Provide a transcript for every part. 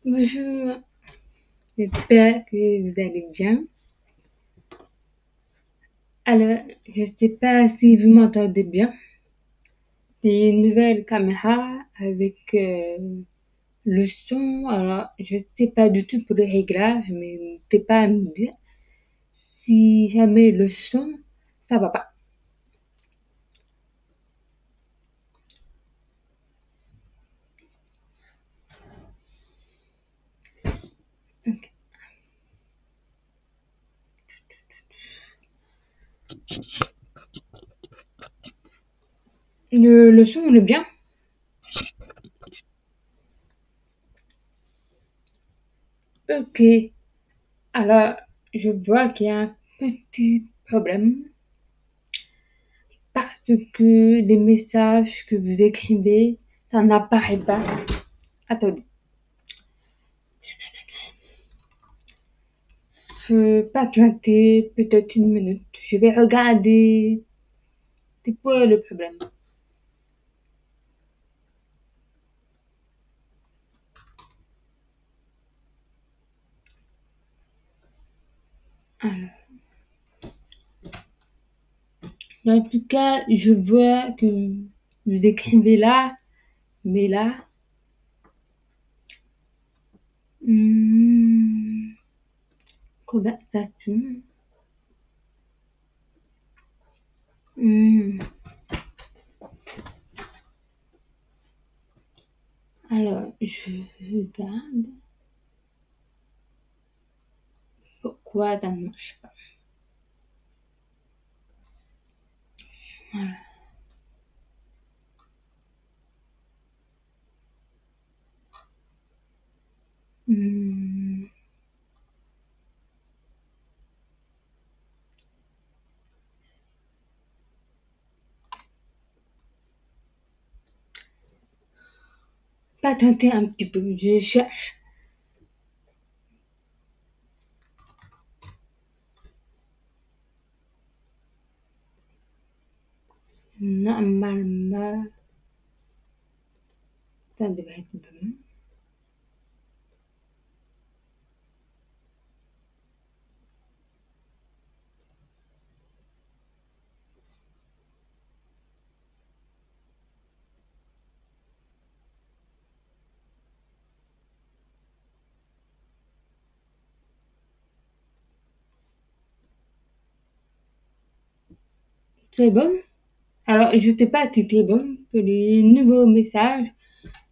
Bonjour, j'espère que vous allez bien. Alors, je ne sais pas si vous m'entendez bien. C'est une nouvelle caméra avec le son. Alors, je ne sais pas du tout pour les réglages, mais n'hésitez pas à me dire si jamais le son, ça va pas. Ok. Le son, il est bien. Ok. Alors, je vois qu'il y a un petit problème parce que les messages que vous écrivez, ça n'apparaît pas. Attendez. Je peux patienter peut-être une minute. Je vais regarder. C'est quoi le problème? Alors, en tout cas, je vois que vous écrivez là, mais là, hmm, conversation. Hmm. Alors, je regarde pourquoi ça ne marche pas. Voilà. Hmm. Patienter un petit peu. Je cherche. Normalement, ça devrait être bon. C'est bon? Alors, je sais pas si c'est bon pour les nouveaux messages.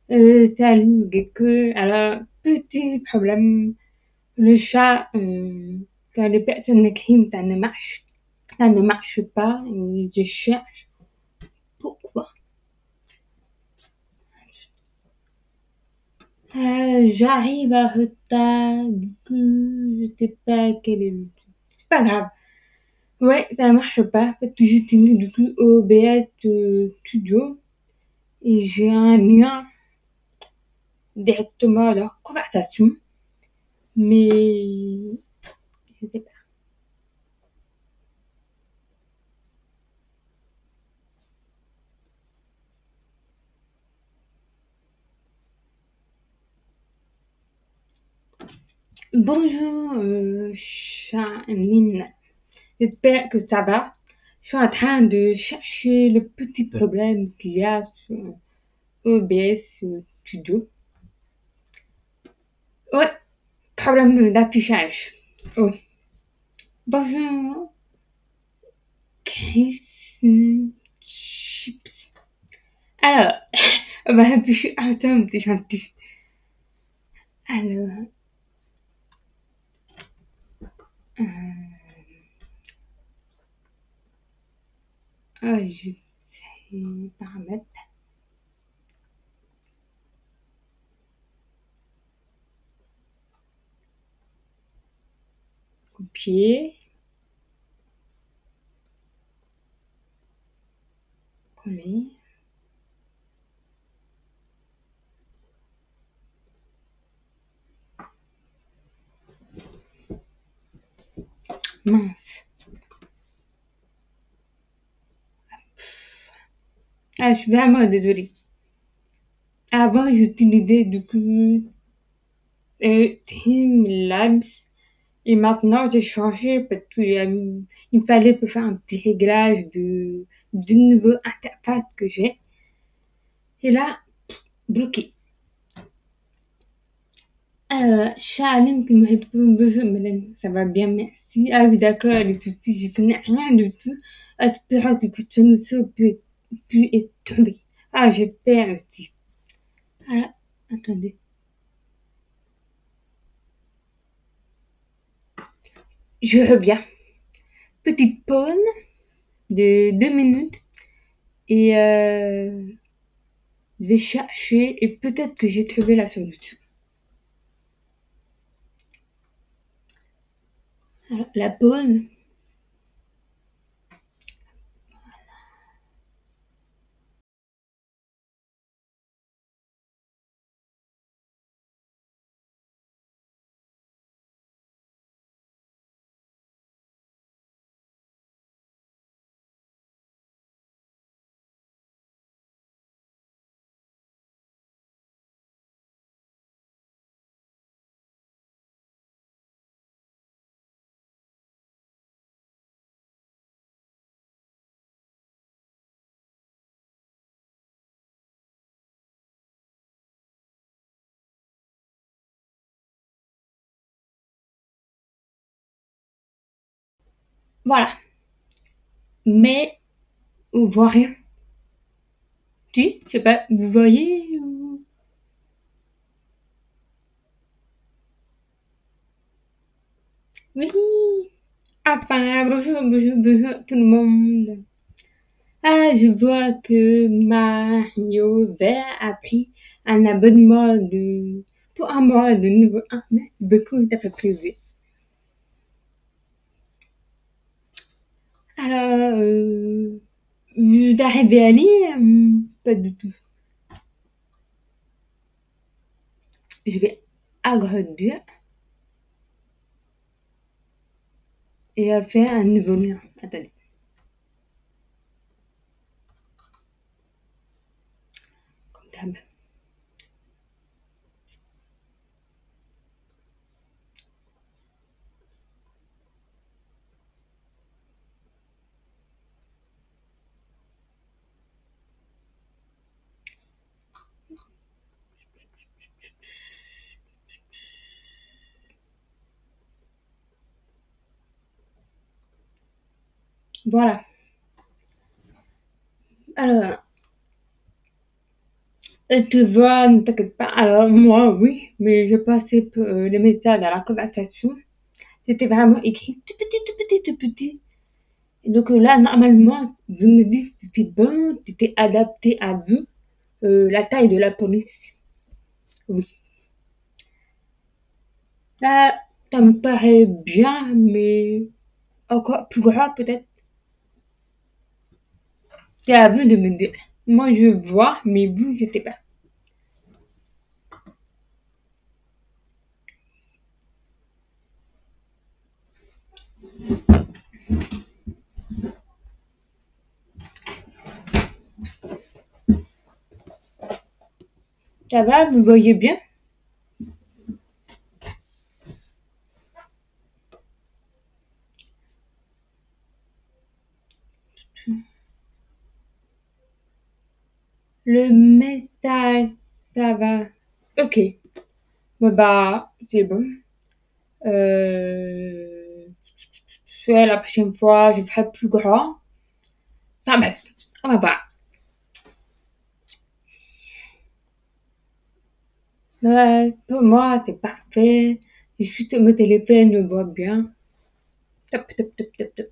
Salut, Gecko. Alors, petit problème. Le chat, quand les personnes écrivent, ça ne marche pas. Et je cherche pourquoi. J'arrive à retard, du coup, je sais pas quel est le... C'est pas grave. Ouais, ça marche pas parce que j'utilise du coup OBS Studio et j'ai un lien directement à leur conversation, mais je sais pas. Bonjour, Charline. J'espère que ça va. Je suis en train de chercher le petit problème qu'il y a sur OBS Studio. Ouais, problème d'affichage. Oui. Bonjour, Chris Chips. Alors, bah, je suis attends, c'est gentil. Alors, euh, je sais paramètres, copier, coller. Mince. Ah, je suis vraiment désolée. Avant, j'utilisais du coup Teamlabs. Et maintenant, j'ai changé parce qu'il il fallait faire un petit réglage du nouveau interface que j'ai. Et là, bloqué. Charline qui me répond bonjour madame, ça va bien, merci. Ah oui, d'accord, les soucis, je connais rien du tout. Espérant que cette solution peut être tombée. Ah, j'ai peur aussi. Ah, attendez. Je reviens. Petite pause de 2 minutes et je vais chercher et peut-être que j'ai trouvé la solution. Alors, la pause. Voilà. Mais on voit rien. Si, je sais pas, vous voyez Oui. Enfin, bonjour tout le monde. Ah, je vois que Mario Vert a pris un abonnement pour un mois de nouveau. Ah, merci beaucoup, ça fait plaisir. Alors, vous arrivez à lire? Pas du tout. Je vais agrandir et faire un nouveau lien. Attendez. Comme d'hab. Voilà. Alors, tu vois, ne t'inquiète pas. Alors, moi, oui, mais je passais le message à la conversation. C'était vraiment écrit tout petit, tout petit, tout petit. Et donc là, normalement, je me dis que c'était bon, c'était adapté à vous, la taille de la police. Oui. Là, ça me paraît bien, mais encore plus grand peut-être. C'est à vous de me dire. Moi, je vois, mais vous, je sais pas. Ça va, vous voyez bien? Le message, ça va. Ok. Bon, bah, c'est bon. Euh, la prochaine fois, je ferai plus grand. Enfin bref, on va voir. Pour moi, c'est parfait. J'ai juste mon téléphone me voit bien. Top, top, top, top, top.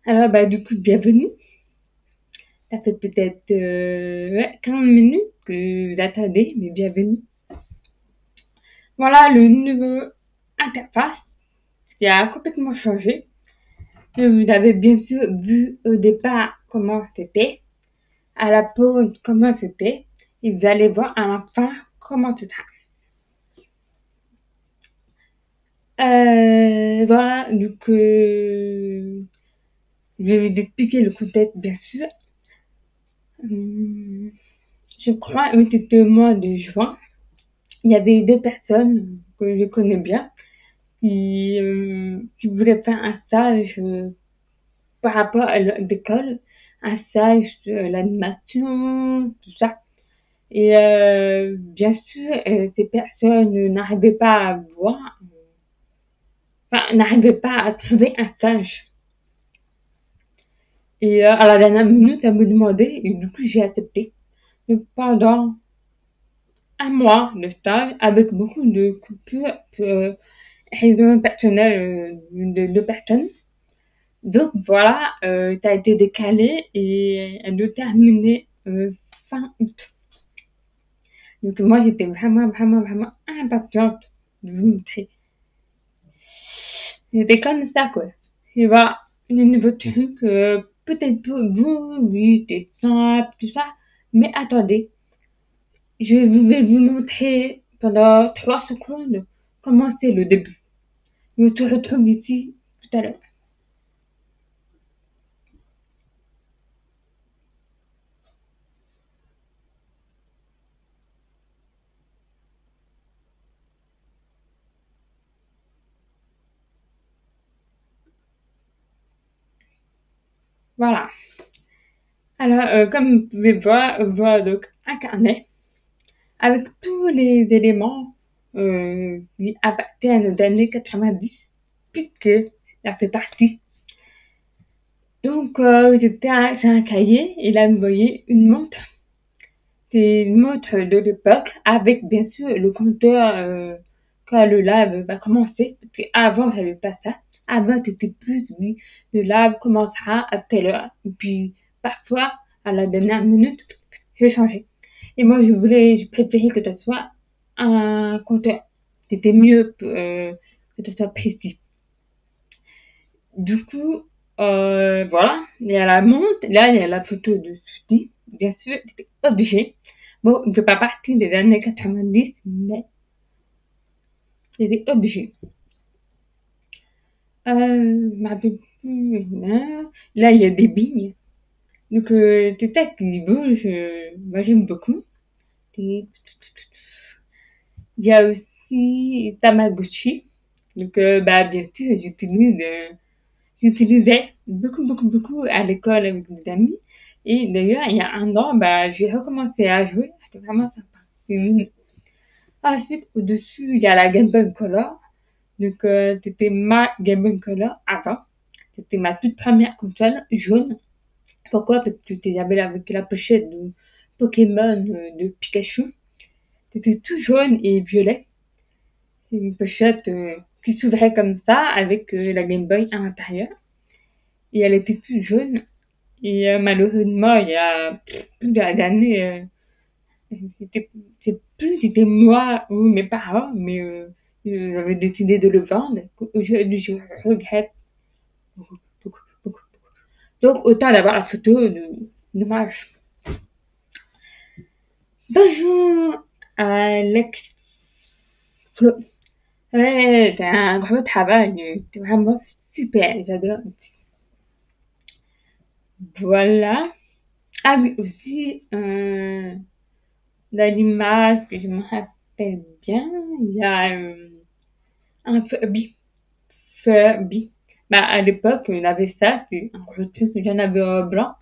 Alors, bah, du coup, bienvenue. Ça fait peut-être 15 minutes que vous attendez, mais bienvenue. Voilà le nouveau interface qui a complètement changé. Vous avez bien sûr vu au départ comment c'était, à la pause comment c'était, et vous allez voir à la fin comment tout ça. Voilà, donc je vais vous expliquer le contexte bien sûr. Je crois que c'était le mois de juin. il y avait deux personnes que je connais bien qui voulaient faire un stage par rapport à l'école, un stage de l'animation, tout ça. Et bien sûr, ces personnes n'arrivaient pas à voir, enfin, n'arrivaient pas à trouver un stage. Et à la dernière minute, elle me demandait, et du coup, j'ai accepté. Donc, pendant un mois de stage, avec beaucoup de coupures, raisons personnelles de deux personnes. Donc voilà, ça a été décalé et elle doit terminer fin août. Donc moi j'étais vraiment impatiente de vous montrer. C'était comme ça quoi. Tu vois, les nouveaux trucs, peut-être pour vous, oui, c'est simple, tout ça. Mais attendez, je vais vous montrer pendant 3 secondes comment c'est le début. Je te retrouve ici tout à l'heure. Voilà. Alors, comme vous pouvez voir donc un carnet avec tous les éléments qui appartiennent aux années 90, puisque ça fait partie. Donc, c'est un cahier et là, vous voyez une montre. C'est une montre de l'époque avec, bien sûr, le compteur quand le live va commencer. Parce qu'avant, j'avais pas ça. Avant, c'était plus, oui, le live commencera à telle heure. Et puis, parfois, à la dernière minute, j'ai changé. Et moi, je préférais que ce soit un compteur. C'était mieux que ce soit précis. Du coup, voilà, il y a la montre, là, il y a la photo de Suzy. Bien sûr, c'était obligé. Bon, il ne fait pas partie des années 90, mais c'était obligé. Ma là, il y a des billes. Donc, c'est ça qui bouge. Moi, j'aime beaucoup. Il y a aussi Tamagotchi. Donc, bah, bien sûr, j'utilisais beaucoup à l'école avec mes amis. Et d'ailleurs, il y a un an, bah, j'ai recommencé à jouer. C'était vraiment sympa. Ensuite, au-dessus, il y a la Game Boy Color. Donc, c'était ma Game Boy Color avant. C'était ma toute première console jaune. Pourquoi? Parce que j'avais avec la pochette de Pokémon de Pikachu. C'était tout jaune et violet. C'est une pochette qui s'ouvrait comme ça avec la Game Boy à l'intérieur. Et elle était toute jaune. Et malheureusement, il y a plusieurs années, c'était, c'est plus c'était moi ou mes parents, mais j'avais décidé de le vendre. Aujourd'hui, je regrette beaucoup. Donc, autant d'avoir la photo de dommage. Bonjour, Alex Flo. Ouais, c'est un gros travail. C'est vraiment super, j'adore. Voilà. Ah oui, aussi, dans l'image que je me rappelle bien, il y a un Furby. Bah, à l'époque, on avait ça, c'est un gros truc, j'en avais un blanc.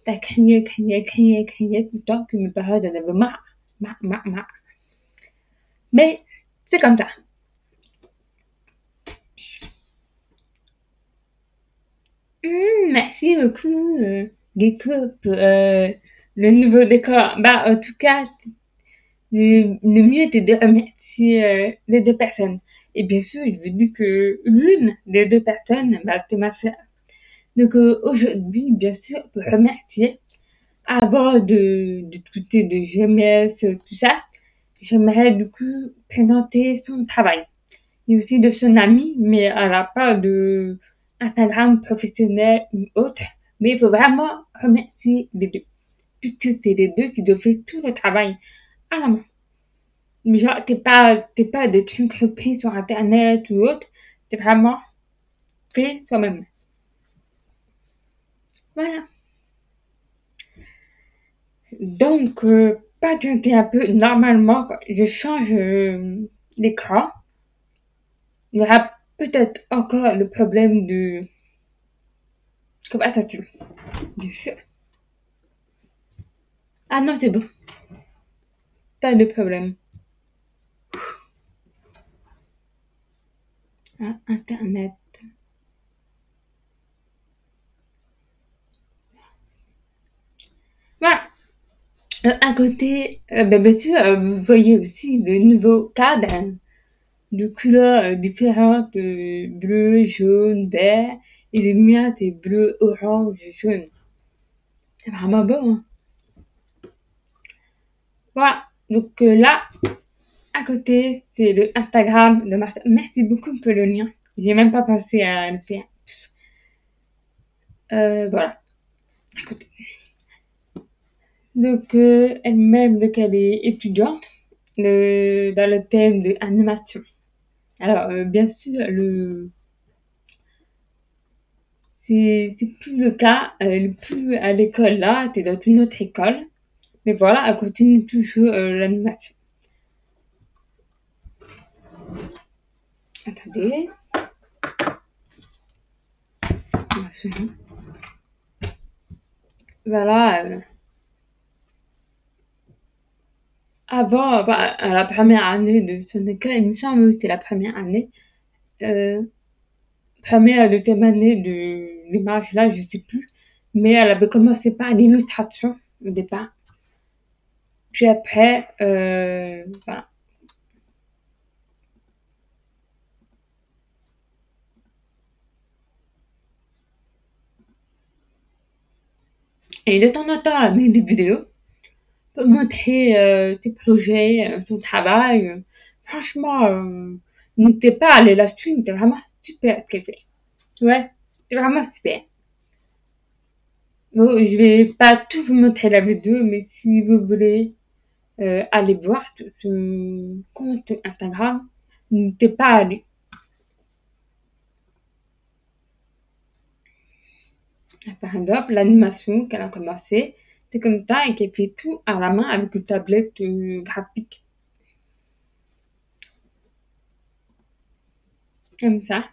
Ça criait tout le temps que mes parents en avaient marre. Mais c'est comme ça. Merci beaucoup, Gecko, pour le nouveau décor. Bah, en tout cas, le mieux était de remercier les deux personnes. Et bien sûr, je veux dire que l'une des deux personnes, bah, c'est ma sœur. Donc aujourd'hui, bien sûr, pour remercier, avant de discuter de GMS, tout ça, j'aimerais du coup présenter son travail. Et aussi de son ami, mais elle n'a pas de Instagram professionnel ou autre. Mais il faut vraiment remercier les deux. Puisque c'est les deux qui doivent faire tout le travail à la main. Mais genre, t'es pas des trucs repris sur Internet ou autre. C'est vraiment fait soi-même. Voilà. Donc, patienter un peu. Normalement, quand je change l'écran, il y aura peut-être encore le problème de... Comment attends-tu? Du feu. Ah non, c'est bon. Pas de problème. Ah, Internet. Voilà. À côté, bien sûr, vous voyez aussi de nouveaux cadres de couleurs différentes, bleu, jaune, vert. Et le mien, c'est bleu, orange, jaune. C'est vraiment beau, hein. Voilà. Donc là, à côté, c'est le Instagram de Martha. Merci beaucoup pour le lien. J'ai même pas pensé à le faire. Voilà. À côté. Donc, elle-même, donc, elle est étudiante dans le thème de animation. Alors, bien sûr, c'est plus le cas, elle est plus à l'école là, t'es dans une autre école. Mais voilà, elle continue toujours l'animation. Attendez. Voilà. Avant, bah, à la première année de son école, il me semble que c'était la première année. Euh, Première, deuxième année de l'image là, je sais plus. Mais elle avait commencé par l'illustration au départ. Puis après, voilà. Et de temps en temps, elle met des vidéos pour montrer ses projets, son travail. Franchement, n'hésitez pas à aller la suivre, c'est vraiment super ce qu'elle fait. Ouais, c'est vraiment super. Bon, je vais pas tout vous montrer la vidéo, mais si vous voulez aller voir son compte Instagram, n'hésitez pas à aller. Par exemple, l'animation qu'elle a commencé, c'est comme ça et qu'elle fait tout à la main avec une tablette graphique. Comme ça.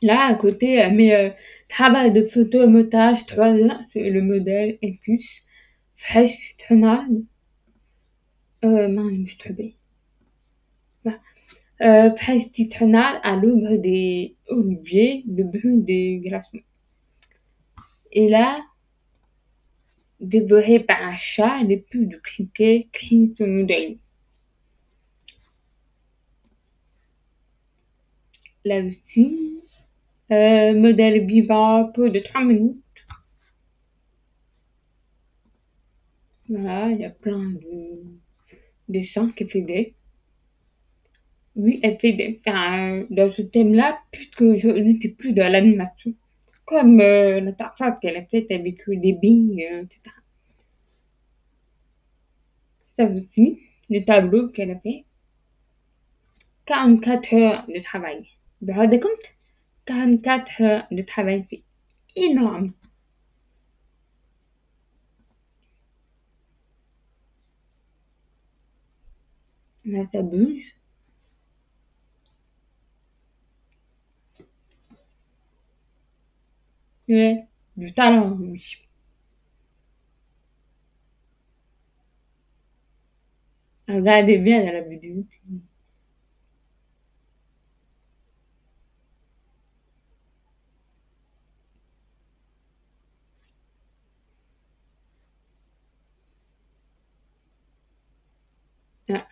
Là, à côté, elle met travail de photomontage 3D sur le modèle Epus, fraîche citronade, non, je me suis trompée. Voilà. Fraîche citronade à l'ombre des oliviers, le brun des glaçons. Et là, dévoré par un chat, les plus du criquet crient son modèle. Là aussi, modèle vivant, peu de 3 minutes. Voilà, il y a plein de dessins qu'elle faisait. Oui, elle fait dans ce thème-là, puisque je suis plus dans l'animation. Comme l'interface qu'elle a faite avec des billes, etc. Ça aussi, le tableau qu'elle a fait. 44 heures de travail. Vous vous rendez compte? 44 heures de travail, c'est énorme. Là, ça bouge. Ouais, du talent, oui. Regardez bien dans la vidéo. Ah.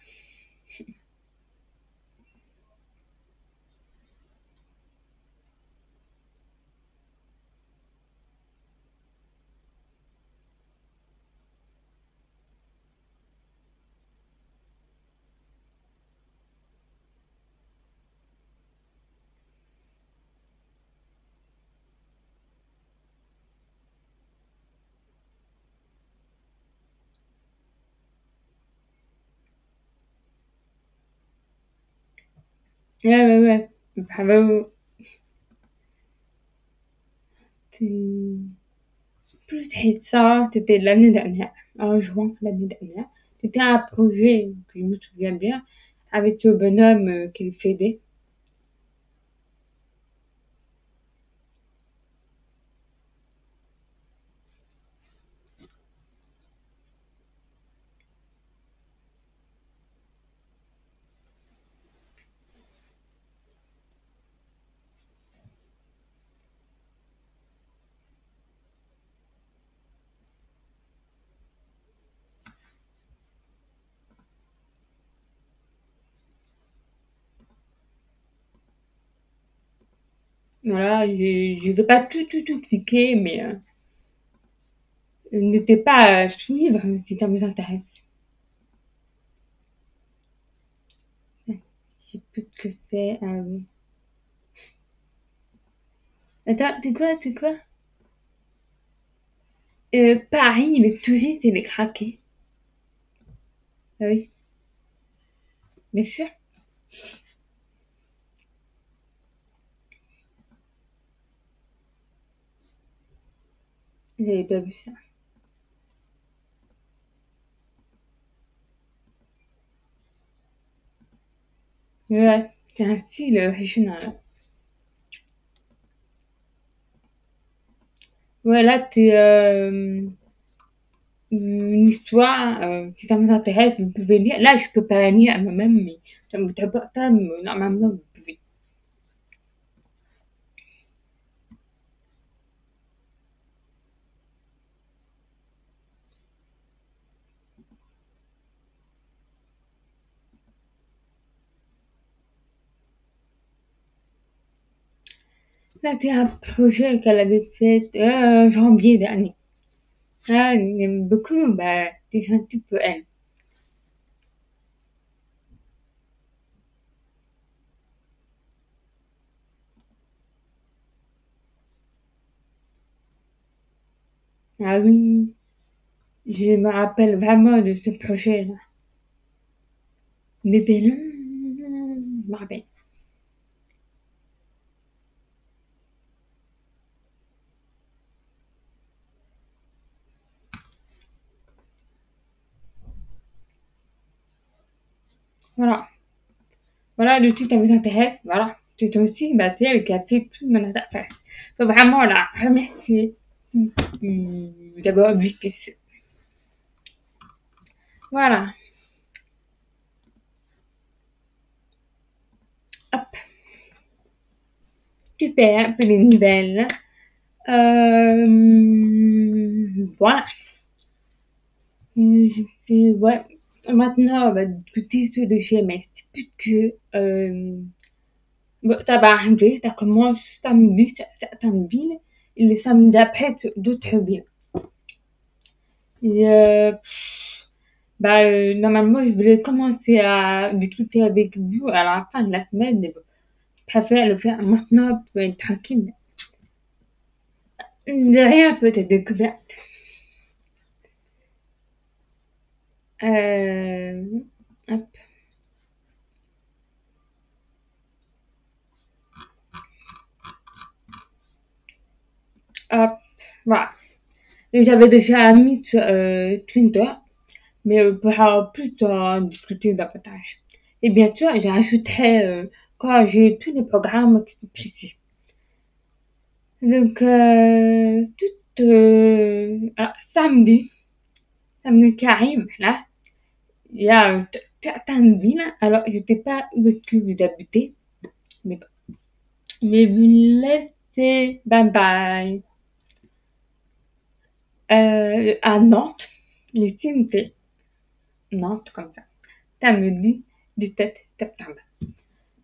ouais. Bravo. Tu plus de ça, c'était l'année dernière, en juin l'année dernière. C'était un projet, que je me souviens bien, avec ce bonhomme qui le faisait. Voilà, je ne vais pas tout cliquer, mais n'hésitez pas à suivre si ça vous intéresse. Je sais plus ce que c'est. Attends, c'est quoi? Paris, les touristes et les craqués. Ah oui, bien sûr. J'avais pas vu ça. Ouais, c'est un style régional. Voilà, c'est une histoire. Si ça vous intéresse, vous pouvez lire. Là, je peux pas la lire à moi-même, mais ça me t'apporte ça, mais normalement, vous pouvez. Là, c'est un projet qu'elle avait fait janvier dernier. Ah, j'aime beaucoup, bah, c'est un petit peu elle. Ah oui, je me rappelle vraiment de ce projet-là. Il était long, je me rappelle. Voilà. Voilà, le truc, ça vous intéresse, voilà. C'est aussi, bah, c'est elle qui a fait tout mon affaire. Faut vraiment la remercier d'avoir vu que c'est. Voilà. Hop. Super, un peu les nouvelles. Voilà. Ouais. Maintenant, on va discuter sur le GMS. Puisque, bon, ça va arriver, ça commence samedi, certaines villes, et le samedi d'après, d'autres villes. Et, bah, normalement, je voulais commencer à discuter avec vous à la fin de la semaine, mais bon, je préfère le faire maintenant pour être tranquille. De rien peut être découverte. Euh, hop, hop, voilà. Et j'avais déjà mis sur Twitter, mais on pourra plus en discuter davantage. Et bien sûr, j'ajouterai quand j'ai tous les programmes qui sont précis. Donc, samedi qui arrive, là, il y a certaines villes, alors je ne sais pas où est-ce que vous habitez, mais, mais vous laissez bye bye à Nantes, le CNT, Nantes comme ça, samedi 17 septembre.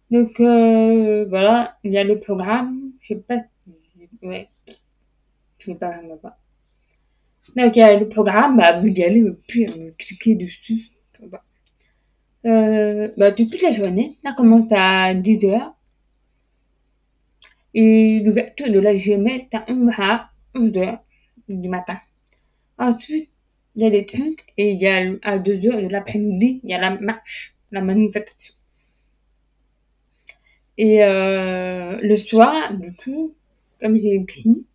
Donc voilà, il y a le programme, je sais pas si, ouais, je sais pas vraiment pas. Donc il y a le programme, bah vous y allez, puis cliquez dessus. Voilà. Bah, depuis la journée, ça commence à 10 heures et l'ouverture de la journée, ça ouvre à 11 heures du matin. Ensuite, il y a des trucs et il y a à 2 heures de l'après-midi, il y a la marche, la manifestation. Et le soir, du coup, comme j'ai écrit,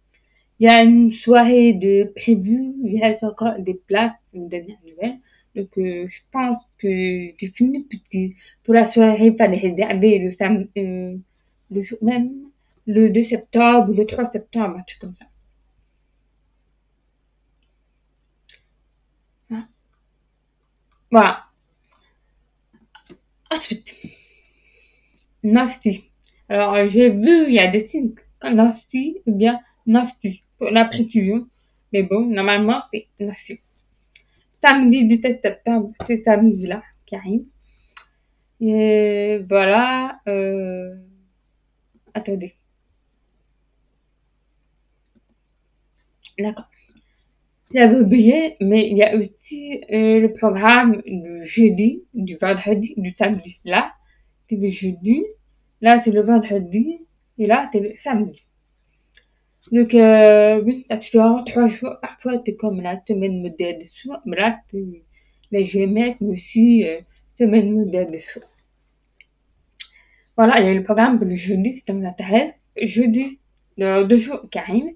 il y a une soirée de prévue, il reste encore des places, une dernière nouvelle. Donc, je pense que j'ai fini petit. Pour la soirée, il fallait réserver le jour même, le 2 septembre ou le 3 septembre, un truc comme ça. Hein. Voilà. Ensuite, Nasty. Alors, j'ai vu, il y a des signes comme Nasty ou bien Nasty, pour la précision. Mais bon, normalement, c'est Nasty. Samedi 17 septembre, c'est samedi-là qui arrive. Et voilà, attendez, d'accord. J'avais oublié, mais il y a aussi le programme du jeudi, du vendredi, du samedi. Là, c'est le jeudi, là, c'est le vendredi, et là, c'est le samedi. Donc, oui, là, tu dois avoir 3 jours. Parfois, c'est comme la semaine modèle de soir, mais là, c'est les GMS, mais aussi semaine modèle de soir. Voilà, il y a le programme pour le jeudi, si ça vous intéresse. Jeudi, le 2 jours qui arrivent.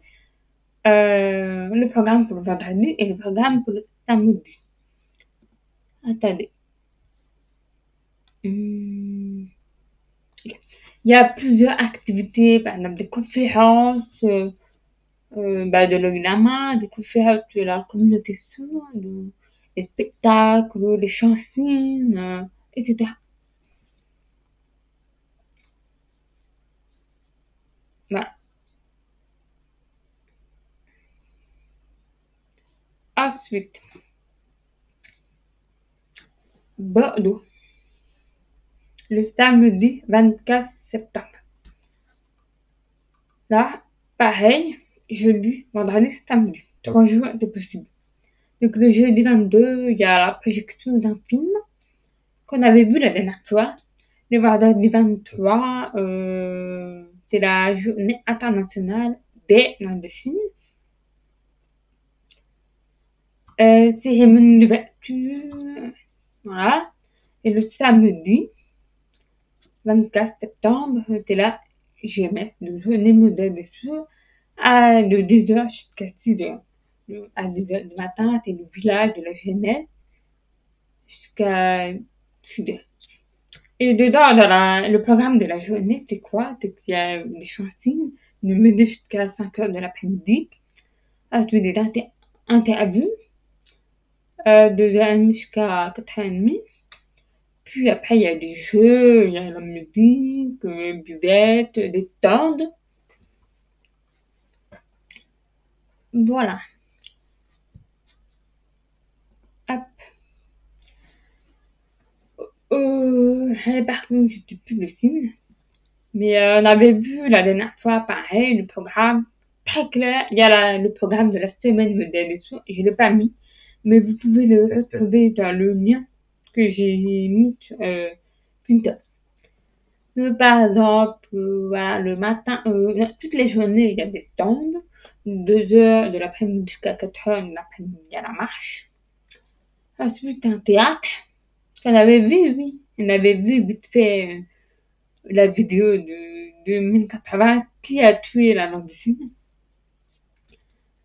Le programme pour le vendredi et le programme pour le samedi. Attendez. Il y a plusieurs activités, par exemple des conférences, de l'examen, des conférences de la communauté sourde, des spectacles, des chansons, etc. Voilà. Ensuite, Bordeaux, le samedi 24 septembre. Là, pareil, jeudi, vendredi, samedi. 3 jours, c'est possible. Donc le jeudi 22, il y a la projection d'un film qu'on avait vu la dernière fois. Le vendredi 23, c'est la journée internationale des langues de signes. Cérémonie d'ouverture, voilà. Et le samedi 24 septembre, c'est la GMS, le journée modèle de sourds, de 2h jusqu'à 6h. À 2h du matin, c'est le village de la GMS jusqu'à 6h. Et dedans, le programme de la journée, c'est quoi? C'est qu'il y a des chansons, de midi jusqu'à 5h de l'après-midi. Ensuite, des interviews, 2h30 jusqu'à 4h30. Puis après, il y a des jeux, il y a la musique, buvette, des stands. Voilà. Hop. Par contre, je ne sais plus le film. Mais on avait vu la dernière fois, pareil, le programme très clair. Il y a le programme de la semaine modèle et tout. Je ne l'ai pas mis, mais vous pouvez le retrouver dans le lien que j'ai mis sur Pinterest. Par exemple, voilà, le matin, toutes les journées, il y a des stands. 2h de l'après-midi jusqu'à 4h de l'après-midi, il y a la marche. Ensuite, un théâtre. On avait vu, oui. On avait vu vite fait la vidéo de 2080 qui a tué la langue du Sud.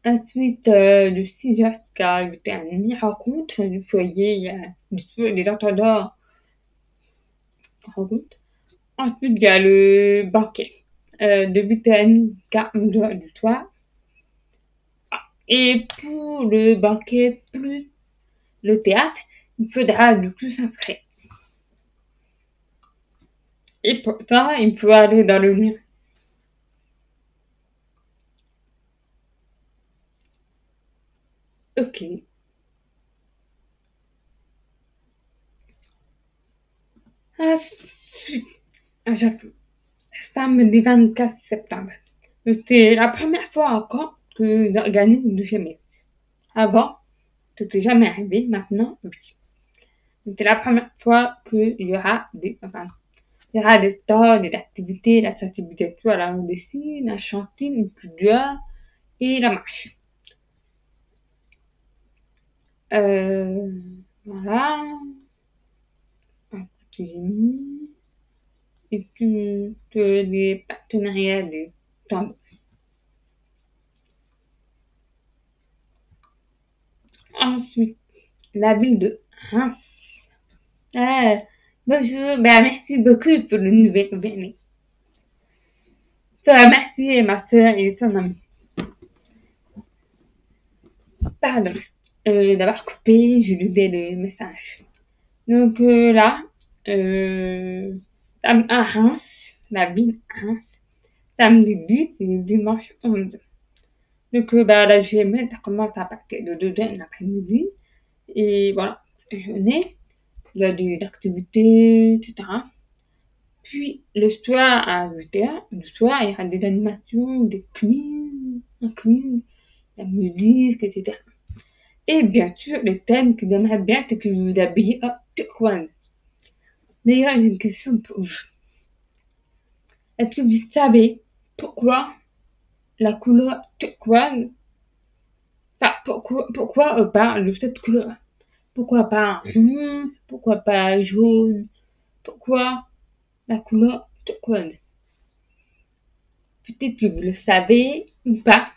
Ensuite, de 6h jusqu'à 8h30, rencontre du foyer, il y a des entendeurs rencontre. Ensuite, il y a le banquet de 8h30 jusqu'à 11h du soir. Et pour le banquet plus le théâtre, il faudra du coup s'inscrire. Et pour ça, il faut aller dans le lien. Ok. Ensuite, à Japon, samedi 24 septembre. C'est la première fois encore que j'organise du GMS. Avant, c'était jamais arrivé. Maintenant, oui. C'est la première fois qu'il y aura il y aura des stores, des activités, la sensibilisation à la médecine, la chantine, une culture et la marche. Voilà. Un petit. et toutes les partenariats des temps. Ensuite, la ville de Reims. Ah, bonjour, ben merci beaucoup pour le nouvel événement. Ça va, merci ma soeur et son ami. Pardon d'avoir coupé, je lisais le message. Donc là, euh, à Reims, la ville Reims, samedi 10 et dimanche 11. Donc bah, la GMS, ça commence à partir de 2h de l'après-midi. Et voilà, journée, il y a des activités, etc. Puis le soir à 8h, le soir, il y aura des animations, des quiz, un quiz, la musique, etc. Et bien sûr, le thème que j'aimerais bien, c'est que vous vous habillez en turquoise. D'ailleurs, j'ai une question pour vous. Est-ce que vous savez pourquoi la couleur turquoise, enfin, pourquoi on parle de cette couleur? Pourquoi pas rouge? Pourquoi pas jaune? Pourquoi la couleur turquoise? Peut-être que vous le savez ou pas.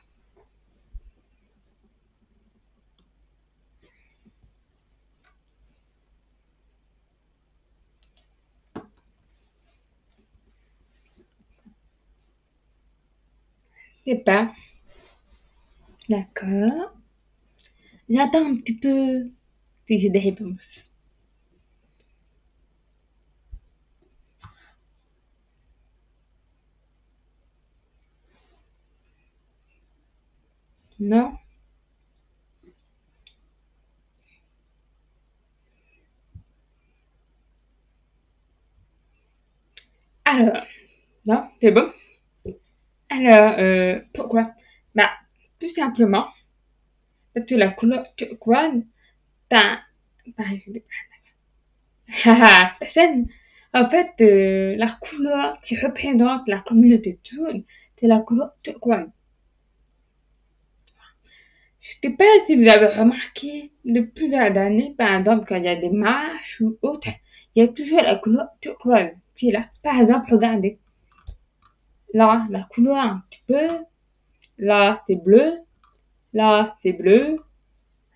Je sais pas. D'accord. J'attends un petit peu si j'ai des réponses. Non? Alors, non, c'est bon. Alors, pourquoi? Bah, tout simplement, parce que la couleur turquoise, t'as, par exemple, haha, scène. En fait, la couleur qui représente la communauté turque, c'est la couleur turquoise. Je sais pas si vous avez remarqué, depuis plusieurs années, par exemple, quand il y a des marches ou autres, il y a toujours la couleur turquoise qui est là. Par exemple, regardez. Là, la couleur un petit peu. Là, c'est bleu. Là, c'est bleu.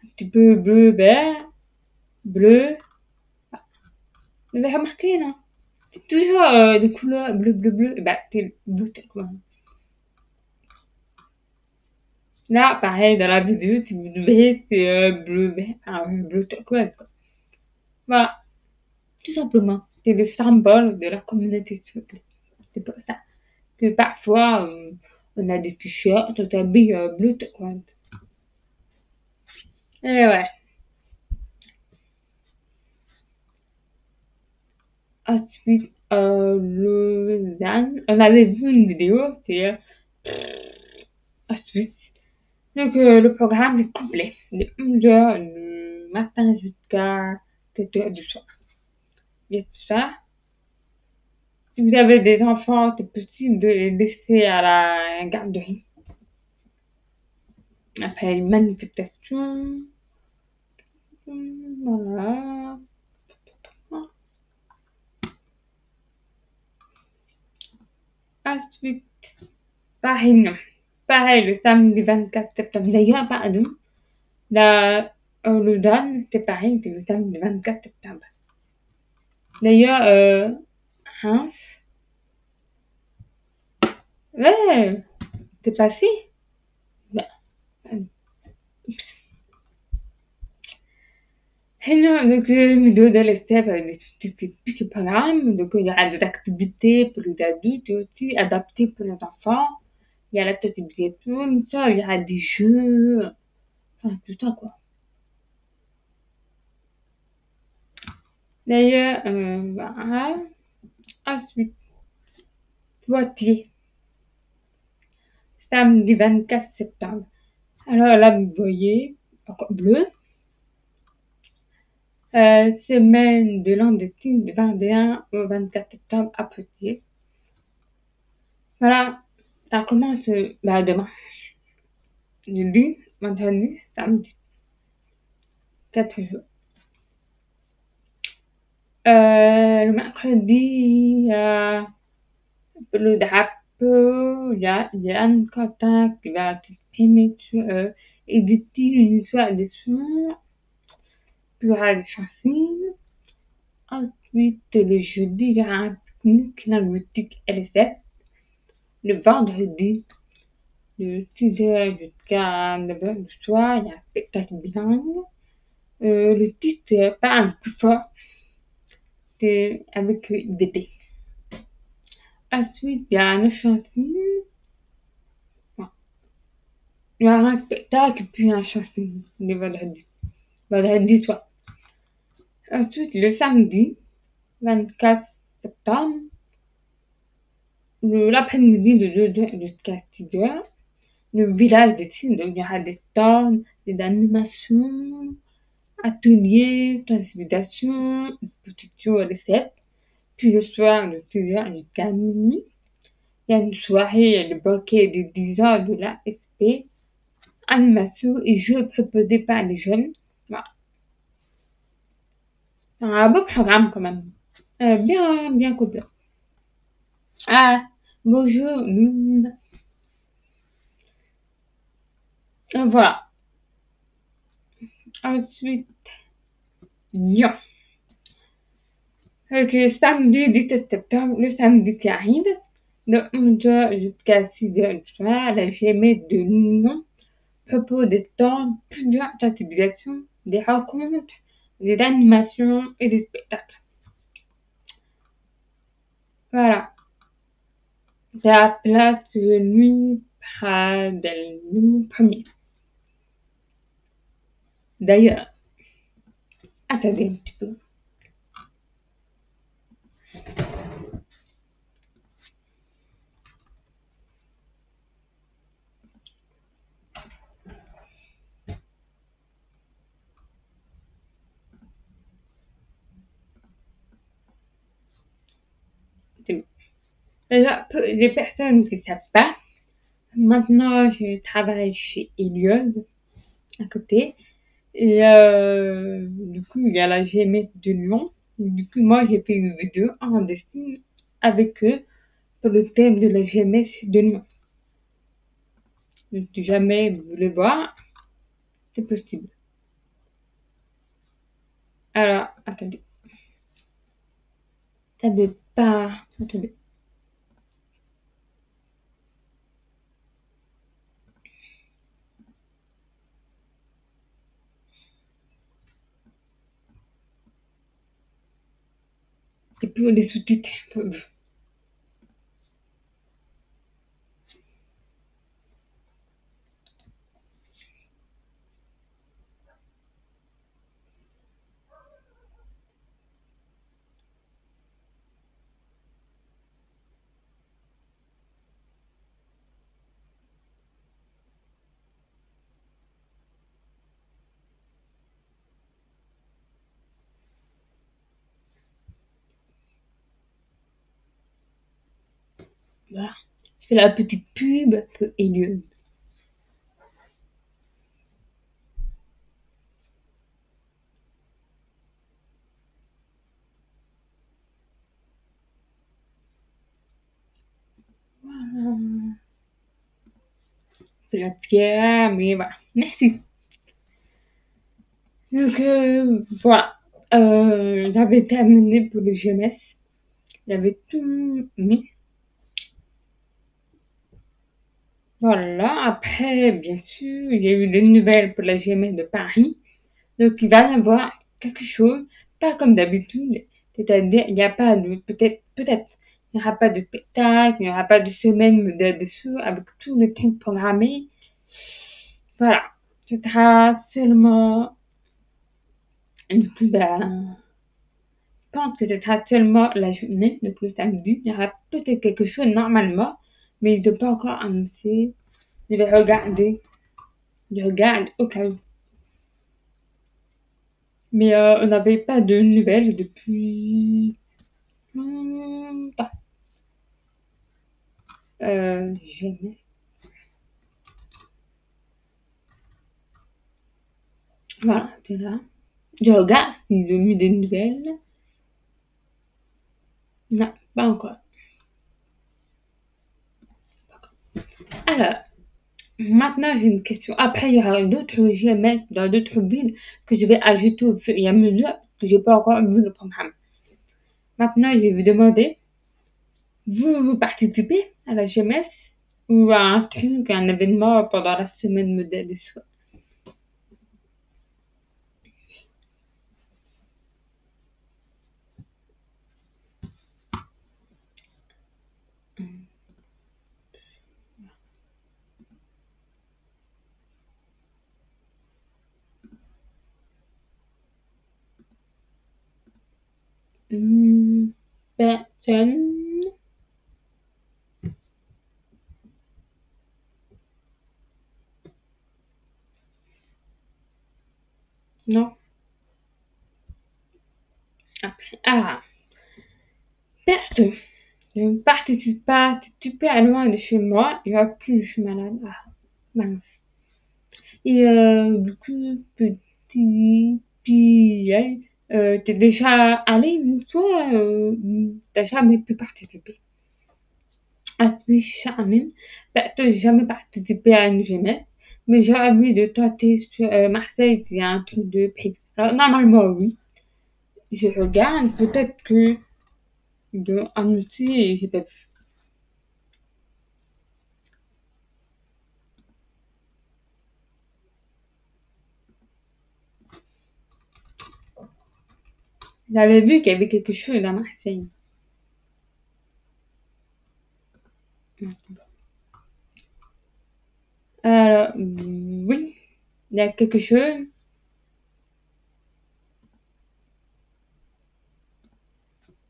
Un petit peu bleu, vert. Bleu. Vous avez remarqué, non? C'est toujours des couleurs bleu, bleu, bleu. Bah, c'est bleu turquoise. Là, pareil, dans la vidéo, si vous voyez, c'est bleu, vert, bleu turquoise, quoi. Voilà, tout simplement. C'est le symbole de la communauté turque. C'est pour ça que parfois, on a des t-shirts, on s'habille bleu turquoise. Et ouais. Ensuite, Lausanne, on avait vu une vidéo, c'est ensuite. Donc, le programme est complet, de 11h du matin jusqu'à 7h du soir. Il y a tout ça. Si vous avez des enfants, c'est possible de les laisser à la garderie. Après une manifestation. Voilà. Ensuite, pareil, non. Pareil, le samedi 24 septembre. D'ailleurs, pardon, la Lausanne, c'est pareil, c'est le samedi 24 septembre. D'ailleurs, Reims, ouais, c'est passé. Bah, et non, donc, vidéo de l'ESTEP avec des petits programmes. Donc, il y a des activités pour les adultes et aussi adaptées pour les enfants. Il y a la possibilité tout ça, il y a des jeux, enfin, tout ça, quoi. D'ailleurs, voilà. Ensuite, Poitiers, samedi 24 septembre. Alors là, vous voyez, encore bleu. Semaine de l'an de King du 21 au 24 septembre à Poitiers. Voilà, ça commence bah, demain. Jeudi, vendredi, samedi. 4 jours. Le mercredi, le drapeau, il y a Anne Quentin qui va s'exprimer sur éditer une histoire de son, puis il y aura des chansons. Ensuite, le jeudi, il y aura un pique-nique dans la boutique LSF. Le vendredi, de 6h jusqu'à 9h du soir, il y a un spectacle bilingue. Le titre parle plus fort, c'est avec bébé. Ensuite, il y a un chanson. Il y aura un spectacle puis un chanson le vendredi soir. Ensuite, le samedi, 24 septembre, l'après-midi de 2h jusqu'à 6h, le village des signes, donc il y aura des stands, des animations, ateliers, sensibilisation, exposition, recettes. Puis le soir, de 6h jusqu'à minuit, il y a une soirée, le banquet de 10 ans de la SP, animation et jeux proposés par les jeunes. Voilà. C'est un beau programme quand même. Bien complet. Ah, bonjour. Voilà. Ensuite, Lyon. Samedi 17 septembre, le samedi qui arrive, de 11h jusqu'à 6h du soir, la GMS de Lyon propose des stands, plusieurs sensibilisations, des rencontres, des animations et des spectacles. Voilà. C'est à la place de Nuit del Premier. D'ailleurs, attendez un petit peu. Là, pour les personnes qui ne savent pas, maintenant je travaille chez Elios à côté. Et du coup, il y a la GMS de Lyon. Et du coup, moi, j'ai fait une vidéo en dessin avec eux sur le thème de la GMS de Lyon. Donc, si jamais vous voulez voir, c'est possible. Alors, attendez. Ça veut pas... Attendez. C'est pour les sous-titres. Voilà. C'est la petite pub pour Elios. Voilà. C'est la pierre, mais voilà. Merci. Donc, voilà. J'avais terminé pour le jeunesse. J'avais tout mis. Voilà. Après, bien sûr, il y a eu des nouvelles pour la GMS de Paris. Donc, il va y avoir quelque chose, pas comme d'habitude. C'est-à-dire, il n'y a pas de, peut-être, il n'y aura pas de spectacle, il n'y aura pas de semaine dessous avec tout le temps programmé. Voilà. Ce sera seulement, du coup, je pense que ce sera seulement la journée, donc le samedi. Il y aura peut-être quelque chose normalement, mais ils n'ont pas encore annoncé. Je vais regarder. Je regarde au cas où. Mais on n'avait pas de nouvelles depuis longtemps. Jamais. Voilà, c'est là. Je regarde s'ils ont mis des nouvelles. Non, pas encore. Alors, maintenant j'ai une question. Après, il y aura d'autres GMS dans d'autres villes que je vais ajouter au fur et à mesure que j'ai pas encore vu le programme. Maintenant, je vais vous demander, vous participez à la GMS ou à un truc, un événement pendant la semaine modèle de soi? Hmm, personne? Non. Après, ah, personne. Je ne participe pas, c'est super loin de chez moi, et en plus je suis malade. Ah, mince. Et du coup, petit billet, t'es déjà allé une fois, t'as jamais pu participer. Ah oui, jamais. T'as jamais participé à une jeunesse, mais j'ai envie de tenter sur Marseille, il y a un truc de prix. Alors, normalement, oui. Je regarde, peut-être que en aussi, j'ai pas vu. J'avais vu qu'il y avait quelque chose à Marseille. Alors, oui, il y a quelque chose,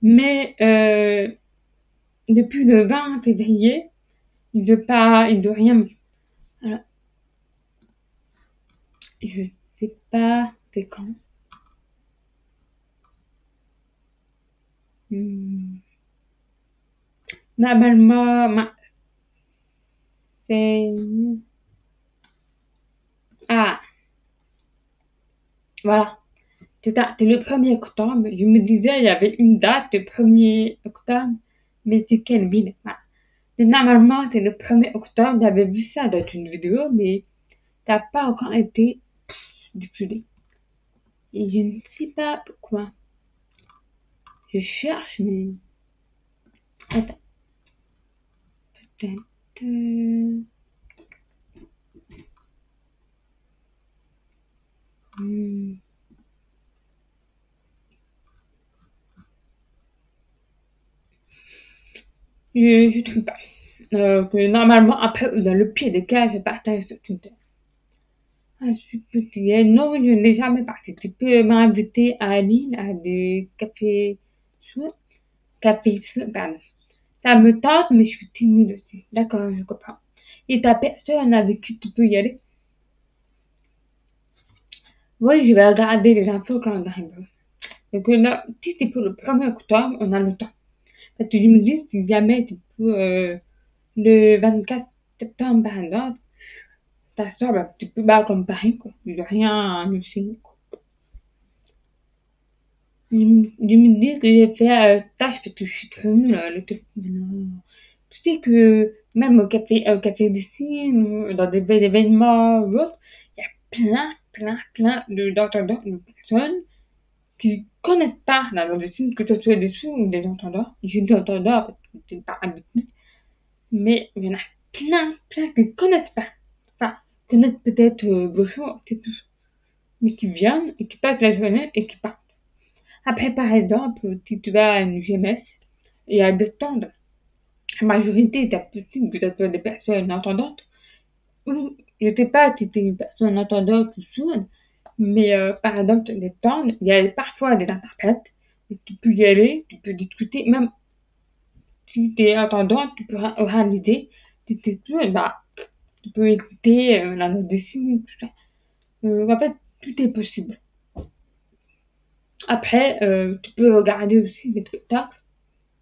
mais depuis le 20 février, il ne rien. Alors, je sais pas c'est quand. Hmm. Normalement, c'est... Ah, voilà. C'est le 1er octobre. Je me disais, il y avait une date, le 1er octobre, mais c'est quelle ville? Ah. Mais normalement, c'est le 1er octobre. J'avais vu ça dans une vidéo, mais ça n'a pas encore été diffusé. Et je ne sais pas pourquoi. Je cherche, mais... Attends, peut-être... hmm, je trouve pas. Que normalement, après, dans le pied des cas, je partage sur Twitter. Ah, super. Non, je n'ai jamais participé. M'a invité à Lille à des sourds, cafés sourds, pardon. Ça me tente, mais je suis timide aussi. D'accord, je comprends. Et ta personne avec qui tu peux y aller? Oui, je vais regarder les infos quand on arrive. Donc là, si c'est pour le 1er octobre, on a le temps. Parce que je me dis, si jamais c'est pour le 24 septembre, par exemple, ça sort un petit peu bas comme Paris, quoi. Il n'y a rien à annoncer. Je me dis que j'ai fait tâche parce que je suis trop nulle à le truc. Non. Tu sais que même au café du Cygne, dans des événements ou autres, il y a plein d'entendants, de personnes qui connaissent pas la langue du Cygne, que ce soit des sourds ou des entendants. J'ai des entendants parce que c'est pas habitué. Mais il y en a plein qui connaissent pas. Enfin, connaissent peut-être bonjour, c'est tout. Mais qui viennent et qui passent la journée et qui partent. Après, par exemple, si tu vas à une GMS, il y a des stands. La majorité est possible que ce soit des personnes entendantes. Ou, je ne sais pas si tu es une personne entendante ou sourde, mais par exemple, les stands, il y a parfois des interprètes. Et tu peux y aller, tu peux discuter. Même si tu es entendante, tu pourras avoir l'idée. Si tu es sourde, bah, tu peux écouter la note de signe, tout ça. En fait, tout est possible. Après, tu peux regarder aussi des spectacles,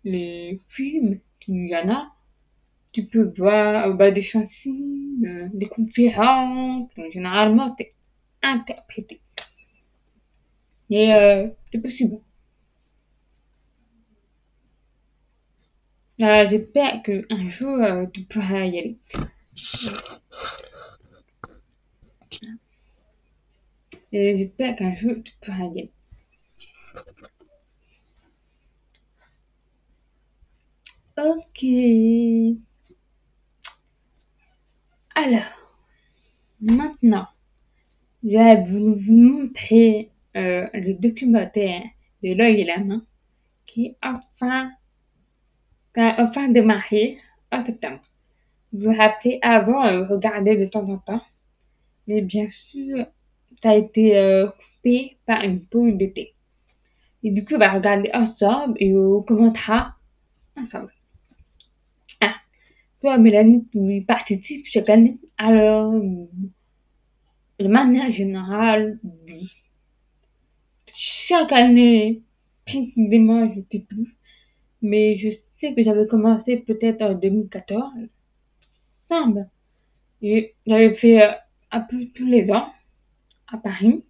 les films, il y en a. Tu peux voir bah, des chansons, des conférences. Généralement, c'est interprété. Et c'est possible. J'espère qu'un jour, tu pourras y aller. Et j'espère qu'un jour, tu pourras y aller. Ok. Alors, maintenant, je vais vous montrer le documentaire de l'œil et la main qui a enfin démarré en septembre. Vous vous rappelez, avant, je regardais de temps en temps, mais bien sûr, ça a été coupé par une pause d'été. Et du coup, on va regarder ensemble et on commentera ensemble. Ah, toi, Mélanie, tu y participes chaque année. Alors, de manière générale, oui. Chaque année, précisément, je sais plus, mais je sais que j'avais commencé peut-être en 2014, semble. Et j'avais fait un peu tous les ans à Paris.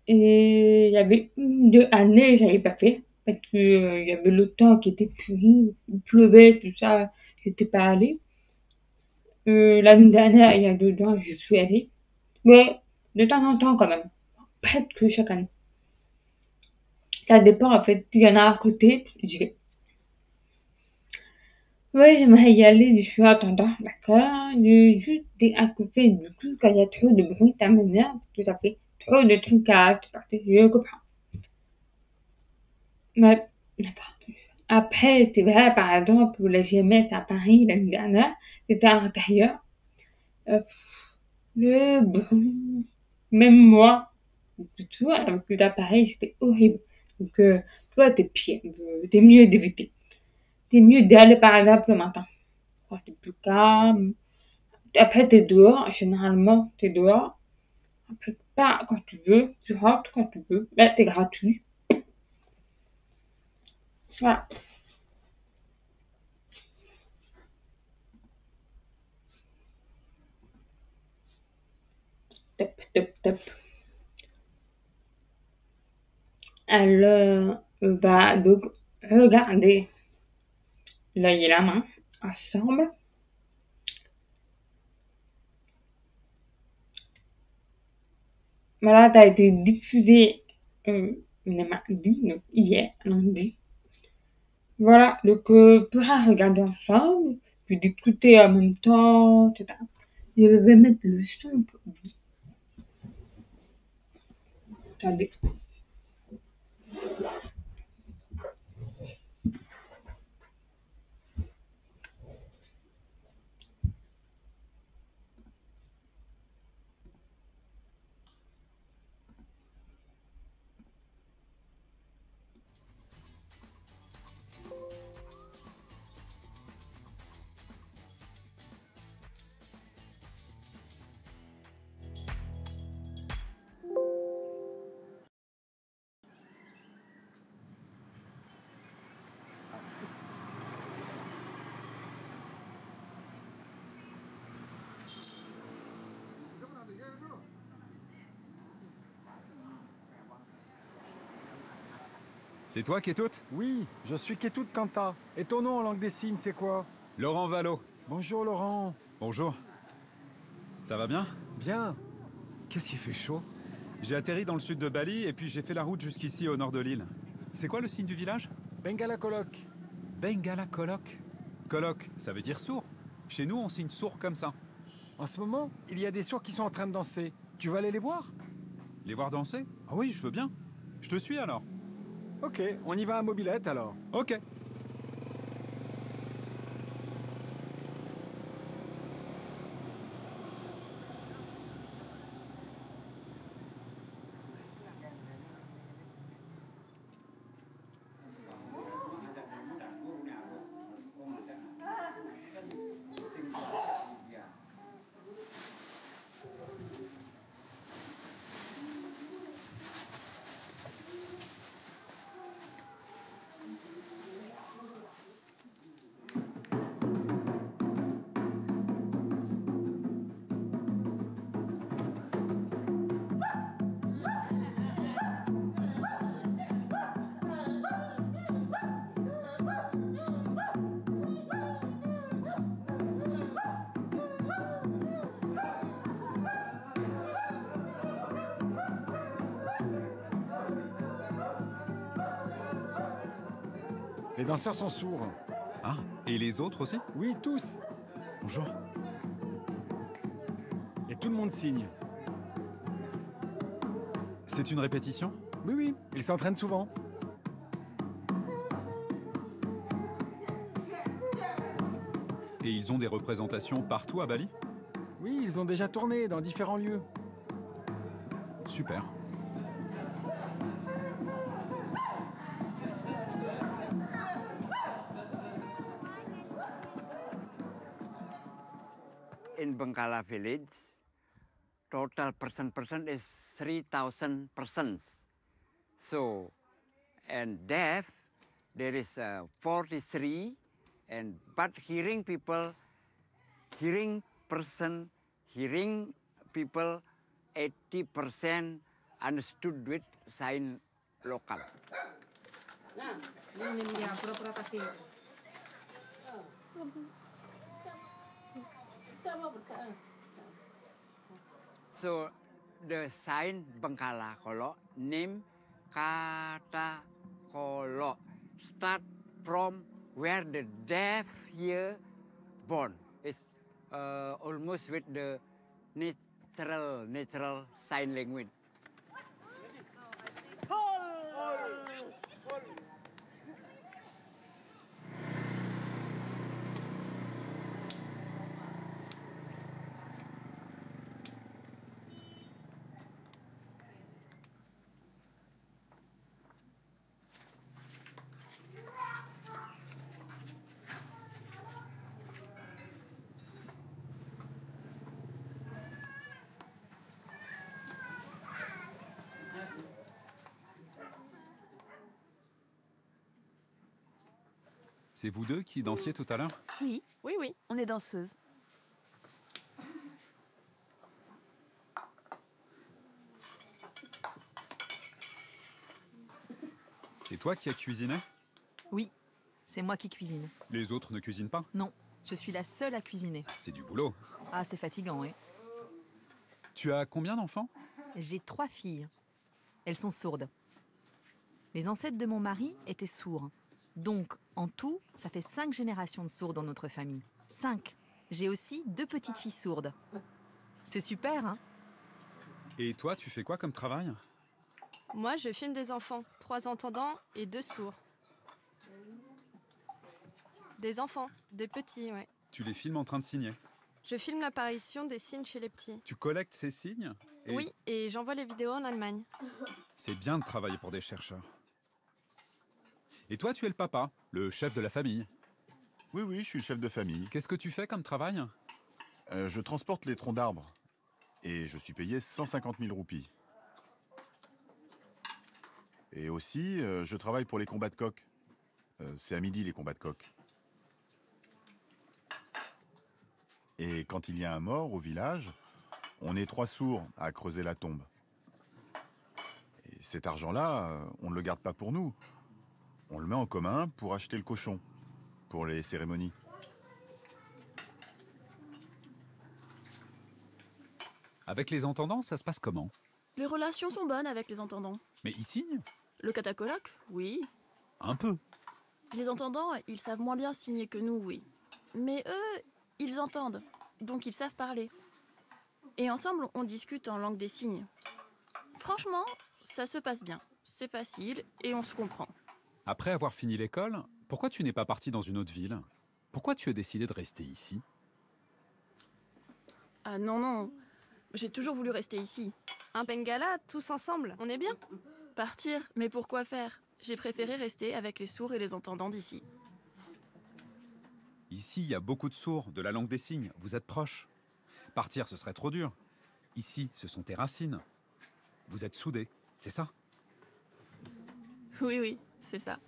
Et il y avait une, 2 années, j'avais pas fait. Parce que, il y avait le temps qui était pourri, il pleuvait, tout ça, j'étais pas allée. L'année dernière, il y a 2 ans, je suis allée. Mais de temps en temps quand même. Presque chaque année. Ça dépend en fait. S'il y en a à côté, j'y vais. Oui, j'aimerais y aller, je suis en attendant, d'accord. Je juste des à côté, du coup, quand il y a trop de bruit, ça m'énerve, tout à fait. Trop de trucs à partir, je comprends. Mais, d'accord. Après, c'est vrai, par exemple, pour la GMS à Paris l'année dernière, c'était à l'intérieur. Euh, le bruit, même moi, tout avec l'appareil, c'était horrible. Donc, toi, t'es pire. T'es mieux d'éviter. C'est mieux d'aller par exemple le matin. Quand c'est plus calme. Après, t'es dehors. Généralement, t'es dehors. Après, pas quand tu veux. Tu rentres quand tu veux. Là, c'est gratuit. Voilà. Top, top, top. Alors, bah, donc, regardez l'œil et la main ensemble. Voilà, ça a été diffusé le mardi, donc hier, lundi. Voilà, donc on pourra regarder ensemble, puis discuter en même temps, etc. Je vais mettre le son pour vous. Attendez. C'est toi, Kétoute? Oui, je suis Kétout Kanta. Et ton nom en langue des signes, c'est quoi? Laurent Vallot. Bonjour Laurent. Bonjour. Ça va bien? Bien. Qu'est-ce qu'il fait chaud? J'ai atterri dans le sud de Bali et puis j'ai fait la route jusqu'ici au nord de l'île. C'est quoi le signe du village? Bengala Coloc. Bengala Kolok. Kolok, ça veut dire sourd. Chez nous, on signe sourd comme ça. En ce moment, il y a des sourds qui sont en train de danser. Tu vas aller les voir? Les voir danser? Ah oui, je veux bien. Je te suis alors. Ok, on y va à mobilette alors. Ok. Les danseurs sont sourds. Ah, et les autres aussi? Oui, tous. Bonjour. Et tout le monde signe. C'est une répétition? Oui, oui, ils s'entraînent souvent. Et ils ont des représentations partout à Bali? Oui, ils ont déjà tourné dans différents lieux. Super. In Bengkala village, total person is 3,000 persons. So, and deaf, there is 43, and but hearing people, hearing people, 80% understood with sign local. So the sign Bengkala Kolo name Kata Kolo start from where the deaf here born. It's almost with the natural sign language. C'est vous deux qui dansiez tout à l'heure? Oui, on est danseuse. C'est toi qui as cuisiné? Oui, c'est moi qui cuisine. Les autres ne cuisinent pas? Non, je suis la seule à cuisiner. C'est du boulot. Ah, c'est fatigant, oui. Tu as combien d'enfants? J'ai 3 filles. Elles sont sourdes. Les ancêtres de mon mari étaient sourds. Donc, en tout, ça fait 5 générations de sourds dans notre famille. 5. J'ai aussi 2 petites filles sourdes. C'est super, hein? Et toi, tu fais quoi comme travail? Moi, je filme des enfants, 3 entendants et 2 sourds. Des enfants, des petits, ouais. Tu les filmes en train de signer? Je filme l'apparition des signes chez les petits. Tu collectes ces signes? Oui, et j'envoie les vidéos en Allemagne. C'est bien de travailler pour des chercheurs. Et toi, tu es le papa, le chef de la famille. Oui, je suis le chef de famille. Qu'est-ce que tu fais comme travail? Je transporte les troncs d'arbres. Et je suis payé 150 000 roupies. Et aussi, je travaille pour les combats de coqs. C'est à midi, les combats de coqs. Et quand il y a un mort au village, on est 3 sourds à creuser la tombe. Et cet argent-là, on ne le garde pas pour nous. On le met en commun pour acheter le cochon, pour les cérémonies. Avec les entendants, ça se passe comment? Les relations sont bonnes avec les entendants. Mais ils signent? Le catacoloque, oui. Un peu. Les entendants, ils savent moins bien signer que nous, oui. Mais eux, ils entendent, donc ils savent parler. Et ensemble, on discute en langue des signes. Franchement, ça se passe bien. C'est facile et on se comprend. Après avoir fini l'école, pourquoi tu n'es pas parti dans une autre ville? Pourquoi tu as décidé de rester ici? Ah non, j'ai toujours voulu rester ici. Un Bengala, tous ensemble, on est bien. Partir, mais pourquoi faire? J'ai préféré rester avec les sourds et les entendants d'ici. Ici, il y a beaucoup de sourds, de la langue des signes. Vous êtes proches. Partir, ce serait trop dur. Ici, ce sont tes racines. Vous êtes soudés, c'est ça? Oui, c'est ça.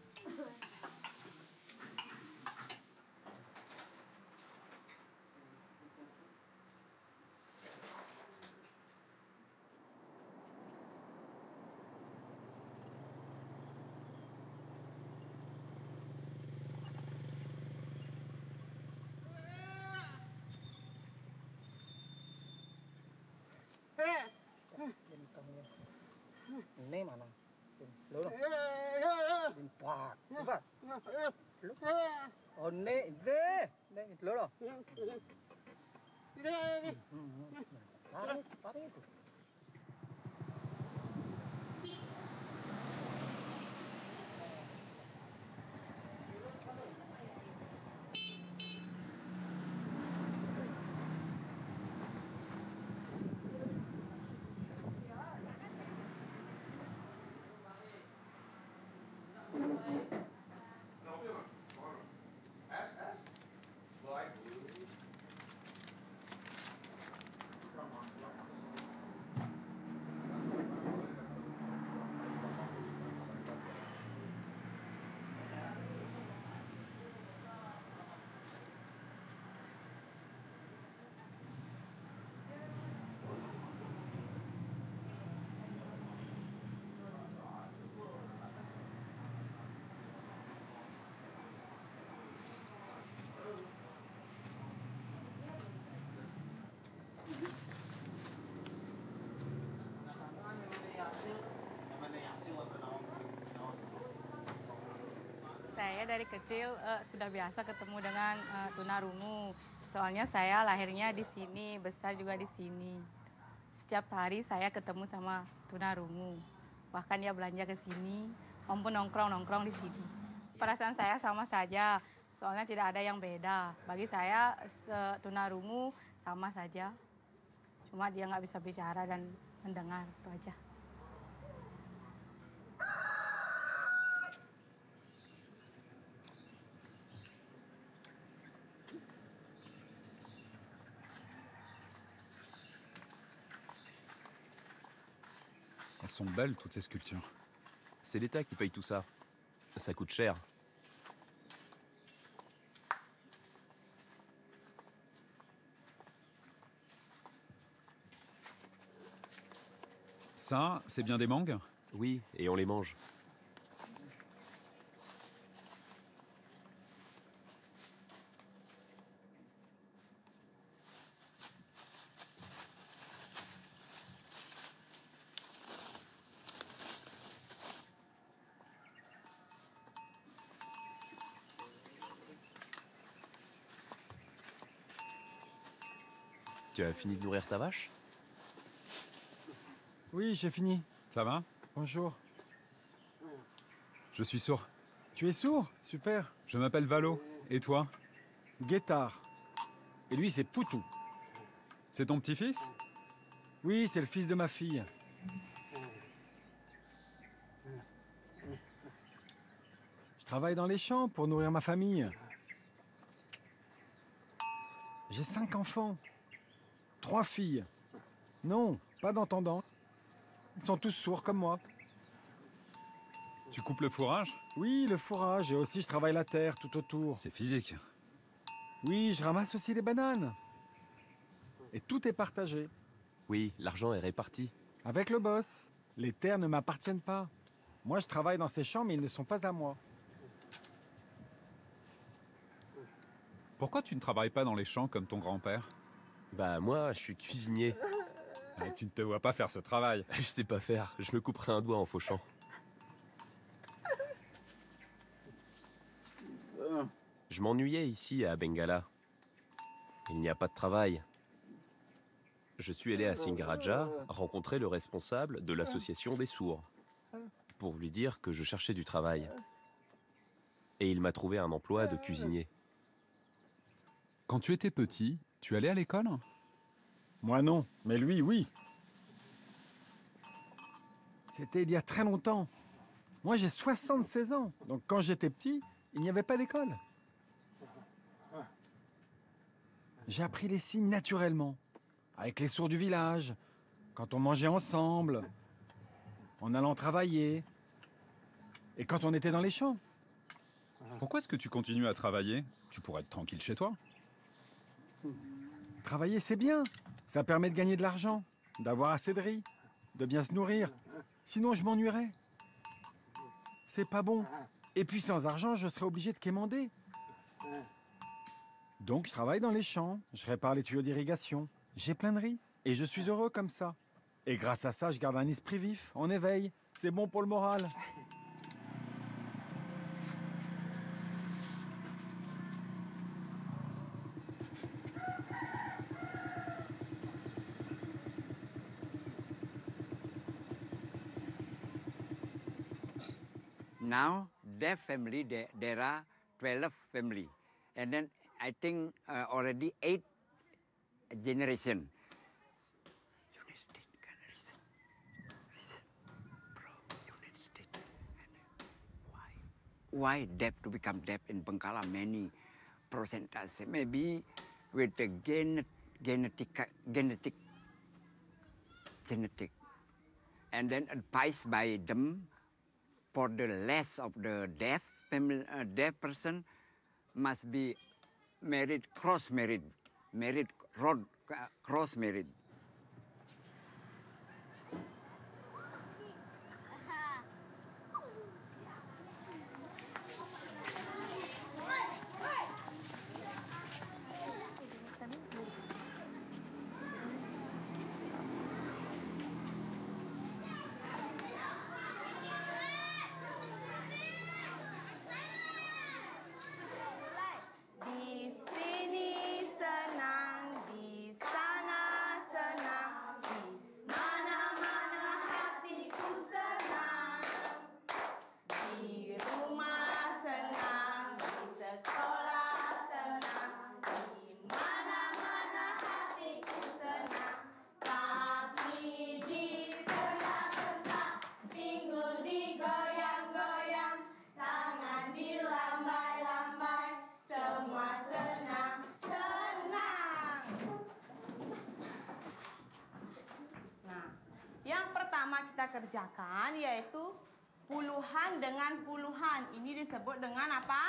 Saya dari kecil sudah biasa ketemu dengan tunarungu. Soalnya saya lahirnya di sini, besar juga di sini. Setiap hari saya ketemu sama tunarungu. Bahkan dia belanja ke sini, maupun nongkrong-nongkrong di sini. Perasaan saya sama saja, soalnya tidak ada yang beda. Bagi saya tunarungu sama saja. Cuma dia nggak bisa bicara dan mendengar, itu aja. Elles sont belles, toutes ces sculptures. C'est l'État qui paye tout ça. Ça coûte cher. Ça, c'est bien des mangues? Oui, et on les mange. Tu as fini de nourrir ta vache? Oui, j'ai fini. Ça va? Bonjour. Je suis sourd. Tu es sourd? Super. Je m'appelle Valo. Et toi? Guettard. Et lui, c'est Poutou. C'est ton petit-fils? Oui, c'est le fils de ma fille. Je travaille dans les champs pour nourrir ma famille. J'ai 5 enfants. 3 filles. Non, pas d'entendants. Ils sont tous sourds comme moi. Tu coupes le fourrage? Oui, le fourrage, et aussi je travaille la terre tout autour. C'est physique. Oui, je ramasse aussi des bananes. Et tout est partagé. Oui, l'argent est réparti. Avec le boss. Les terres ne m'appartiennent pas. Moi, je travaille dans ces champs, mais ils ne sont pas à moi. Pourquoi tu ne travailles pas dans les champs comme ton grand-père? Bah moi, je suis cuisinier. Tu ne te vois pas faire ce travail. Je sais pas faire, je me couperai un doigt en fauchant. Je m'ennuyais ici à Bengala. Il n'y a pas de travail. Je suis allé à Singaraja rencontrer le responsable de l'association des sourds pour lui dire que je cherchais du travail. Et il m'a trouvé un emploi de cuisinier. Quand tu étais petit, tu allais à l'école? Moi non, mais lui, oui. C'était il y a très longtemps. Moi, j'ai 76 ans. Donc quand j'étais petit, il n'y avait pas d'école. J'ai appris les signes naturellement, avec les sourds du village, quand on mangeait ensemble, en allant travailler, et quand on était dans les champs. Pourquoi est-ce que tu continues à travailler? Tu pourrais être tranquille chez toi. Travailler, c'est bien. Ça permet de gagner de l'argent, d'avoir assez de riz, de bien se nourrir. Sinon, je m'ennuierais. C'est pas bon. Et puis sans argent, je serais obligé de quémander. Donc je travaille dans les champs, je répare les tuyaux d'irrigation. J'ai plein de riz. Et je suis heureux comme ça. Et grâce à ça, je garde un esprit vif, en éveil. C'est bon pour le moral. now deaf family there are 12 family, and then I think already 8 generation. Why deaf to become deaf in Bengkala? Many percentage, maybe with the genetic, and then advised by them for the less of the deaf family, deaf person must be married, cross married, cross married. Di sini senang, di sana senang, di mana-mana hatiku senang. Di rumah senang, di sekolah senang, di mana-mana hatiku senang. Kaki disentak-sentak, pinggul digoyang-goyang, tangan dilambai-lambai, semua senang, senang. Nah, yang pertama kita kerjakan yaitu puluhan dengan puluhan. Ini disebut dengan apa?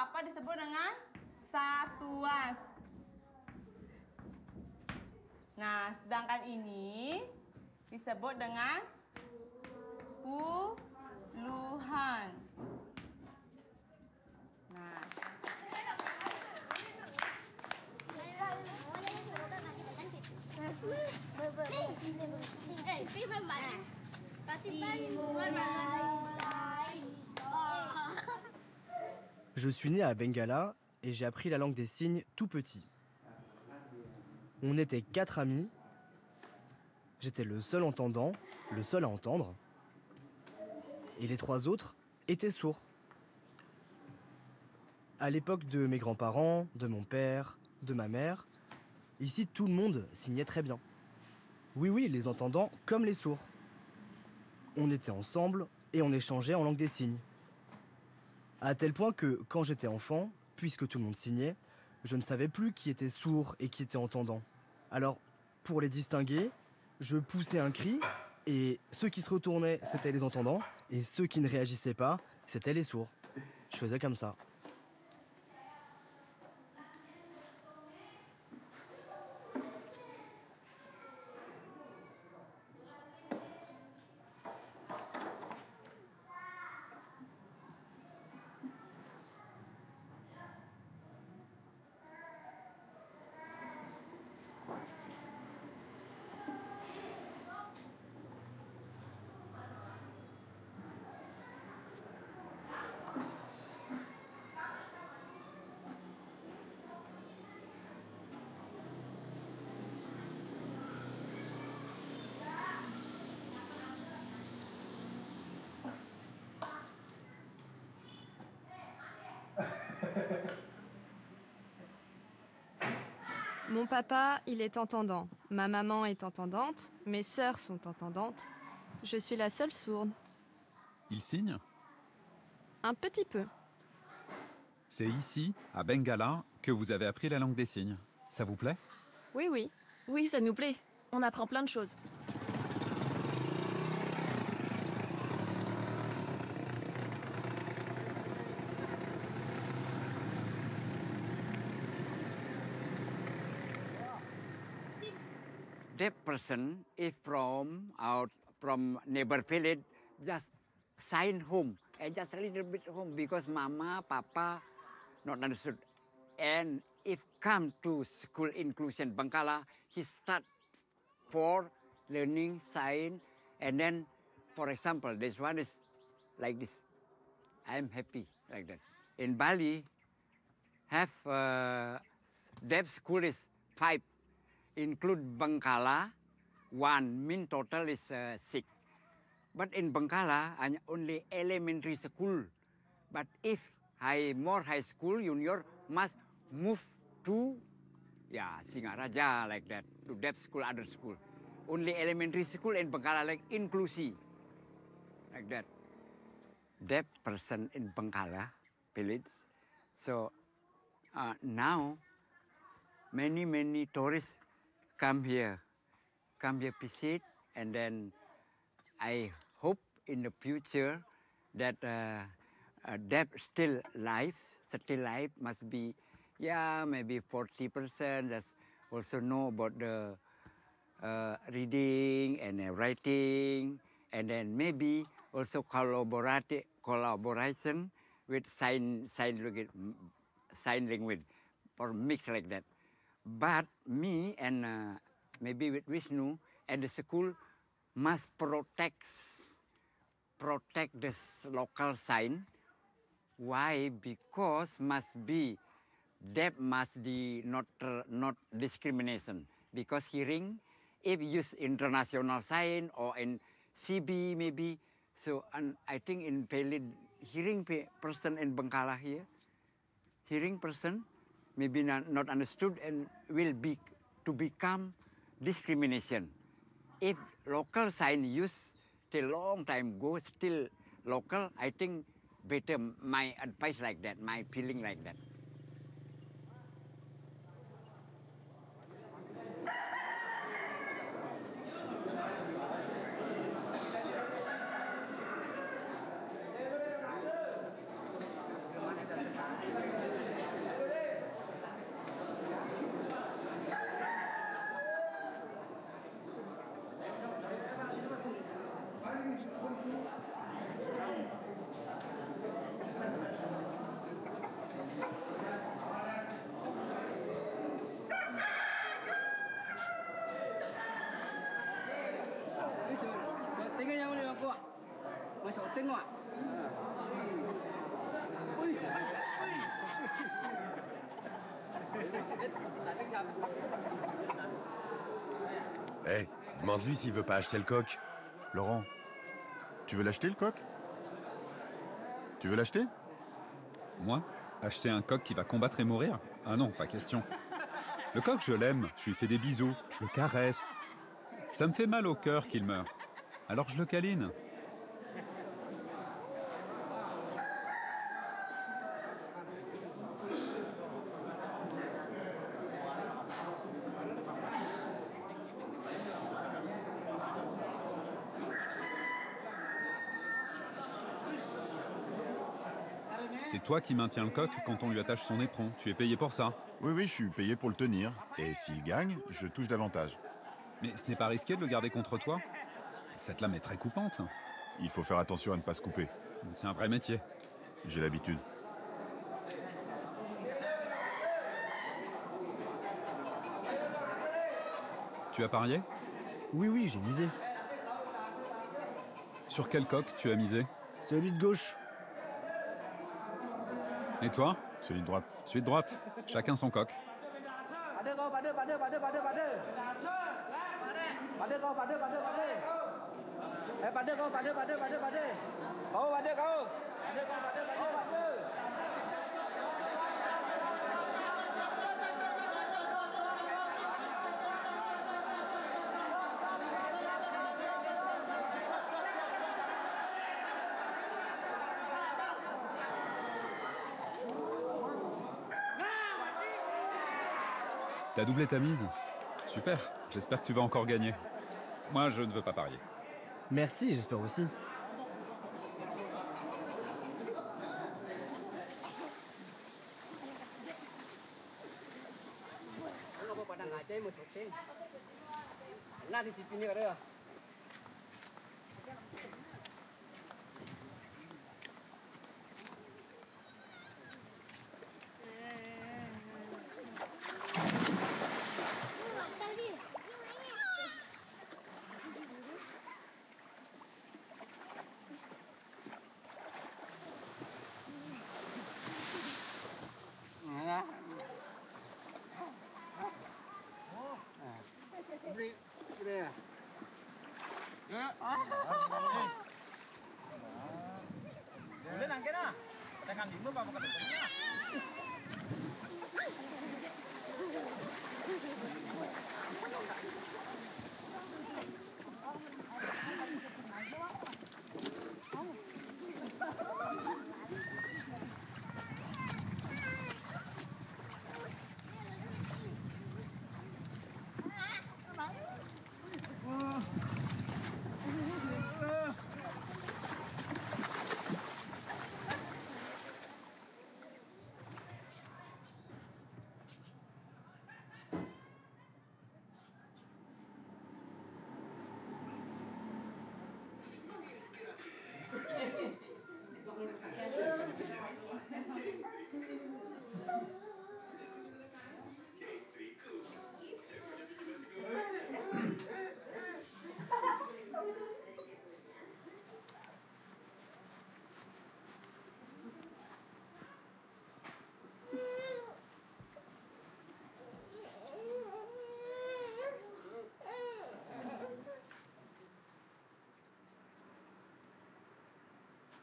Apa disebut dengan satuan. Nah, sedangkan ini disebut dengan puluhan. Nah, Je suis né à Bengala et j'ai appris la langue des signes tout petit. On était 4 amis. J'étais le seul entendant, le seul à entendre. Et les 3 autres étaient sourds. À l'époque de mes grands-parents, de mon père, de ma mère, ici tout le monde signait très bien. Oui, les entendants comme les sourds. On était ensemble et on échangeait en langue des signes. À tel point que, quand j'étais enfant, puisque tout le monde signait, je ne savais plus qui était sourd et qui était entendant. Alors, pour les distinguer, je poussais un cri, et ceux qui se retournaient, c'était les entendants, et ceux qui ne réagissaient pas, c'était les sourds. Je faisais comme ça. Mon papa, il est entendant. Ma maman est entendante. Mes sœurs sont entendantes. Je suis la seule sourde. Il signe? Un petit peu. C'est ici, à Bengala, que vous avez appris la langue des signes. Ça vous plaît? Oui. Oui, ça nous plaît. On apprend plein de choses. Deaf person is from neighbor village, just sign home and just a little bit home because mama, papa not understood. And if come to school inclusion Bengkala, he start for learning sign, and then, for example, this one is like this. I am happy like that. In Bali, have deaf school is 5. Include Bengkala, 1 mean total is 6. But in Bengkala, only elementary school. But if more high school, junior must move to, Singaraja, like that, to that school, other school. Only elementary school in Bengkala, like inclusive, like that. Deaf person in Bengkala village. So now, many tourists come here visit, and then I hope in the future that deaf still life must be, maybe 40%. That's also know about the reading and writing, and then maybe also collaboration with sign language, or mix like that. But me and maybe with Vishnu and the school must protect this local sign. Why? Because deaf must be not discrimination. Because hearing, if use international sign or in CB maybe, so I think in Pelid, hearing person in Bengkala here, hearing person maybe not understood and will be to become discrimination. If local sign used till long time ago, still local, I think better my advice like that, my feeling like that. Hey, demande-lui s'il veut pas acheter le coq. Laurent, tu veux l'acheter le coq? Tu veux l'acheter? Moi? Acheter un coq qui va combattre et mourir? Ah non, pas question. Le coq, je l'aime, je lui fais des bisous, je le caresse. Ça me fait mal au cœur qu'il meure. Alors je le câline. C'est toi qui maintiens le coq quand on lui attache son éperon. Tu es payé pour ça. Oui, je suis payé pour le tenir. Et s'il gagne, je touche davantage. Mais ce n'est pas risqué de le garder contre toi? Cette lame est très coupante. Il faut faire attention à ne pas se couper. C'est un vrai métier. J'ai l'habitude. Tu as parié? Oui, j'ai misé. Sur quel coq tu as misé? Celui de gauche. Et toi? Celui de droite. Celui de droite. Chacun son coq. T'as doublé ta mise? Super, j'espère que tu vas encore gagner. Moi, je ne veux pas parier. Merci, j'espère aussi.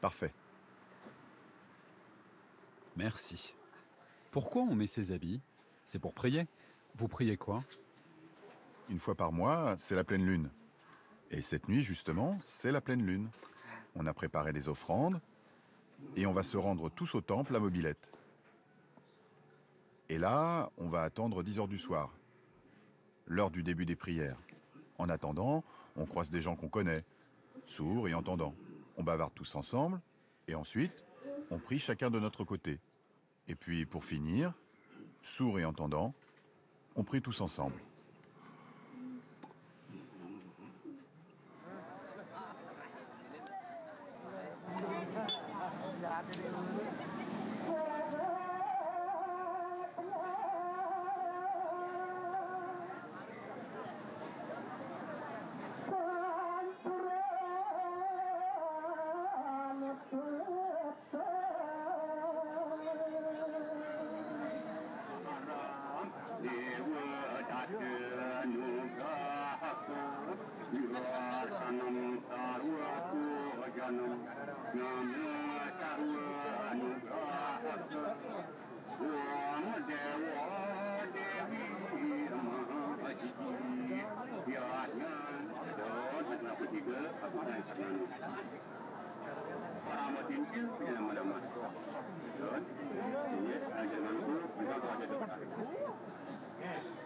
Parfait. Merci. Pourquoi on met ces habits? C'est pour prier. Vous priez quoi? Une fois par mois, c'est la pleine lune. Et cette nuit, justement, c'est la pleine lune. On a préparé des offrandes et on va se rendre tous au temple à Mobilette. Et là, on va attendre 10 heures du soir, l'heure du début des prières. En attendant, on croise des gens qu'on connaît, sourds et entendants. On bavarde tous ensemble et ensuite, on prie chacun de notre côté. Et puis, pour finir, sourds et entendants, on prie tous ensemble.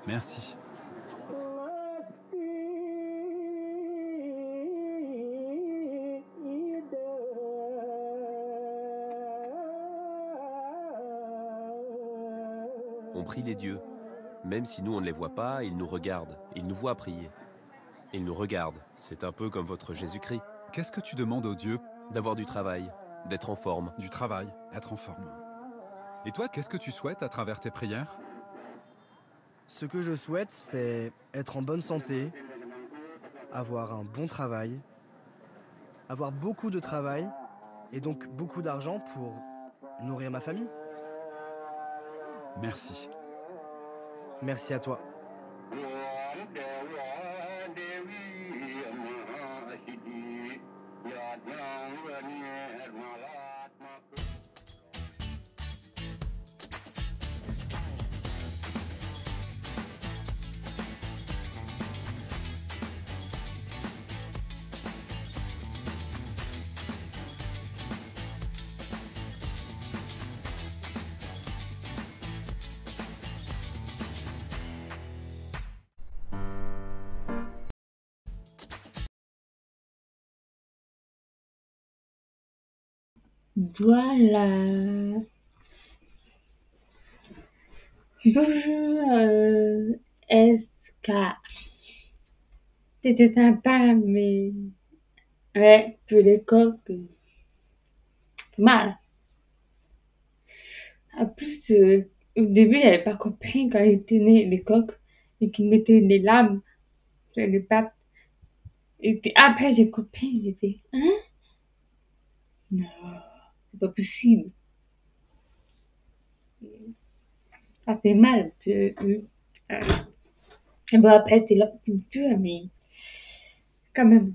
Merci. On prie les dieux. Même si nous on ne les voit pas, ils nous regardent. Ils nous voient prier. Ils nous regardent. C'est un peu comme votre Jésus-Christ. Qu'est-ce que tu demandes aux dieux? D'avoir du travail, d'être en forme. Du travail, être en forme. Et toi, qu'est-ce que tu souhaites à travers tes prières? Ce que je souhaite, c'est être en bonne santé, avoir un bon travail, avoir beaucoup de travail et donc beaucoup d'argent pour nourrir ma famille. Merci. Merci à toi. Voilà. Bonjour, SK. C'était sympa, mais ouais, pour les coques, c'est mal. En plus, au début, il n'avait pas compris quand il tenait les coques et qu'il mettait des lames sur les pattes. Et puis après, j'ai compris, j'ai dit, hein? Non, c'est pas possible. Ça fait mal. Bon, après, c'est leur culture, mais quand même.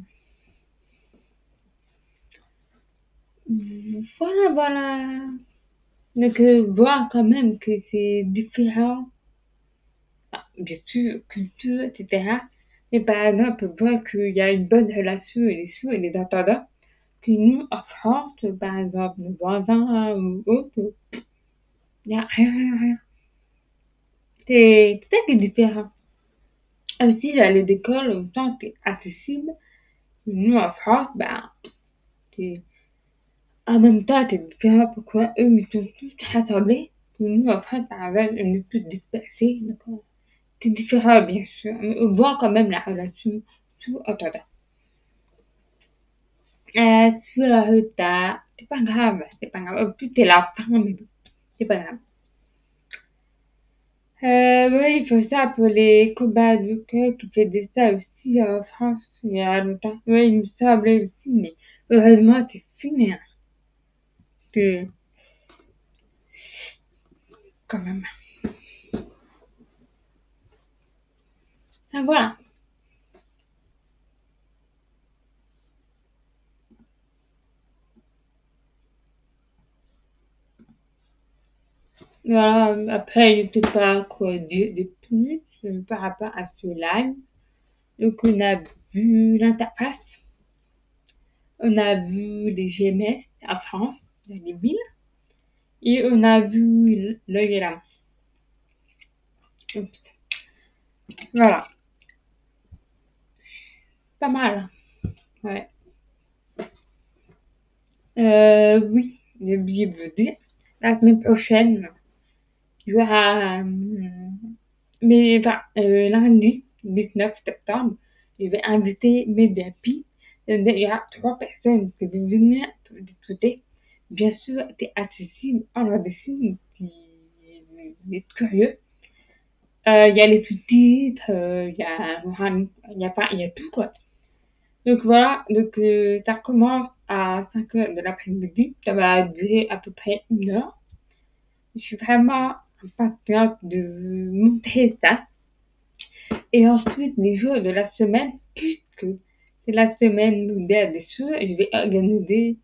Voilà. Donc, voir quand même que c'est différent. Ah, bien sûr, culture, etc. Mais par exemple, voir qu'il y a une bonne relation et les sourds et les entendants. Que nous, en France, par exemple, nos voisins ou autres, il n'y a rien. C'est ça qui est différent. Aussi, l'aller d'école, autant c'est accessible. Nous, en France, c'est en même temps, c'est différent pourquoi eux, ils sont tous rassemblés. Nous, en France, on est tous dispersés. Donc, c'est différent, bien sûr. Mais on voit quand même la relation sous entendant. Sur le retard, c'est pas grave. En plus, t'es la femme, mais bon, c'est pas grave. Oui, il faut ça pour les combats de cœur qui faisaient ça aussi en France il y a longtemps. Oui, il me semblait aussi, mais heureusement, c'est fini. Hein. Que, quand même. Ah, voilà. Voilà, après, je sais pas quoi dire de plus par rapport à ce live. Donc, on a vu l'interface, on a vu les GMS en France, dans les villes, et on a vu l'œil et la main. Oups. Voilà, pas mal. Ouais. Oui, j'ai oublié de vous dire, la semaine prochaine, il y aura, lundi, 19 septembre, je vais inviter mes amis. Il y a 3 personnes qui vont venir discuter. Bien sûr, c'est accessible en là-dessus, qui est curieux. Il y a les sous-titres, il y a tout, quoi. Donc voilà, donc ça commence à 5 heures de l'après-midi, ça va durer à peu près 1 heure. Je suis vraiment impatiente de montrer ça. Et ensuite, les jours de la semaine, puisque c'est la semaine mondiale des sourds, je vais organiser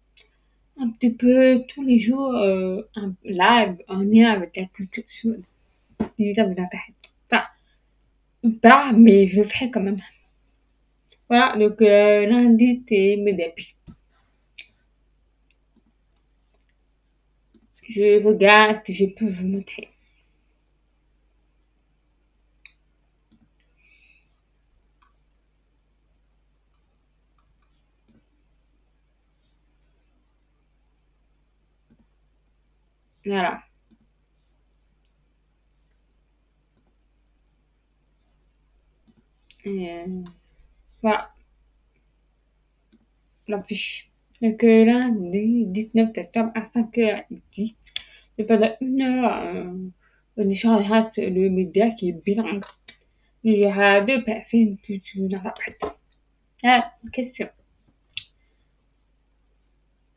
un petit peu tous les jours un live en lien avec la culture sourde. Si ça vous intéresse. Enfin, pas, mais je le ferai quand même. Voilà, donc lundi, c'est mes débuts. Je regarde si je peux vous montrer. Voilà. Voilà. L'affiche. Donc lundi 19 septembre à 5h10. Et pendant 1 heure, on échangera sur le média qui est bilingue. Il y aura 2 personnes que tu n'interprètes. Ah, question.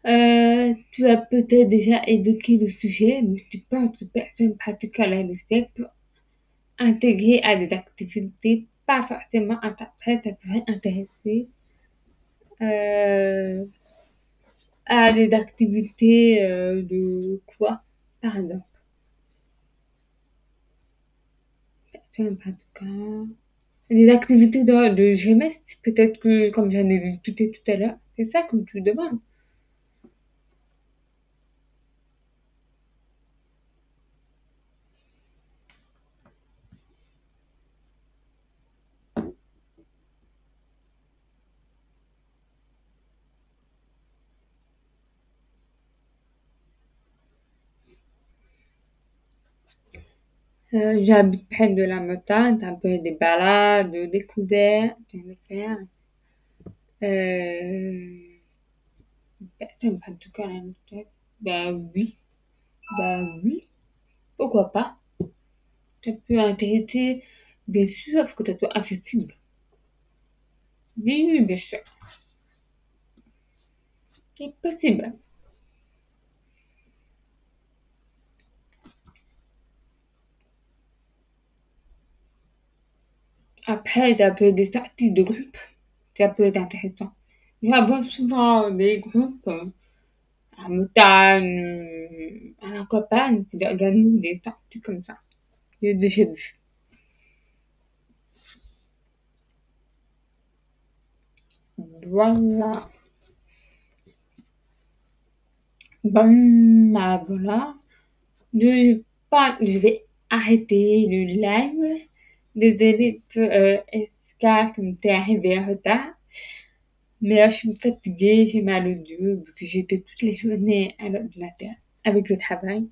Tu as peut-être déjà évoqué le sujet, mais tu penses que personne pratiquant la lycée peut intégrer à des activités pas forcément interprètes, ça pourrait intéresser à des activités de quoi, par exemple? Personne pratiquant. Des activités de GMS, peut-être que, comme j'en ai discuté tout à l'heure, c'est ça que tu demandes. J'habite près de la montagne, ça peut être des balades, des découvertes, j'aime le faire. Personne pratiquant la lycée. Oui, pourquoi pas? Ça peut intéresser, bien sûr, faut que ça soit accessible. Oui, bien sûr. C'est possible. Après, ça peut être des sorties de groupe. Ça peut être intéressant. Je vois souvent des groupes en montagne, à la campagne, qui organisent des sorties comme ça. J'ai déjà vu. Voilà. Bon, voilà. Je vais arrêter le live. Désolée pour SK comme t'es arrivé en retard. Mais là, je suis fatiguée, j'ai mal au dos, parce que j'étais toute la journée à l'ordinateur avec le travail.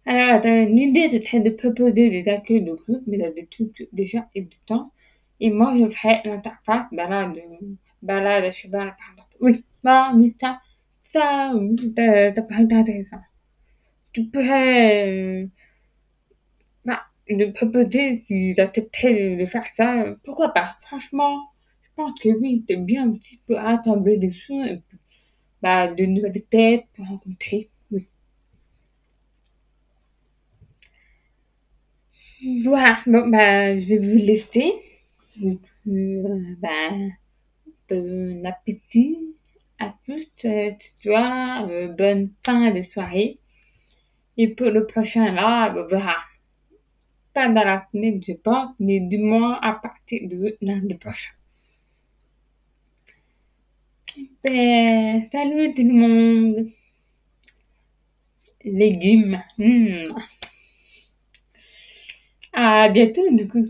Alors, l'idée, ce serait de proposer des accueils de groupe, mais d'habitude, déjà existants. Et moi, je ferais l'interface, balade à cheval, par exemple. Oui, bah, mais ça paraît intéressant. Tu pourrais, de proposer s'ils accepteraient de faire ça, pourquoi pas? Franchement, je pense que oui, c'est bien aussi pour rassembler des choses, et puis, de nouvelles têtes pour rencontrer. Oui. Voilà, bon, je vais vous laisser. Donc, bon appétit à tous ce soir, bonne fin de soirée. Et pour le prochain live, on verra. Pas dans la semaine, je pense, mais du moins à partir de lundi prochain. Ben, salut tout le monde. Légumes. À bientôt, du coup.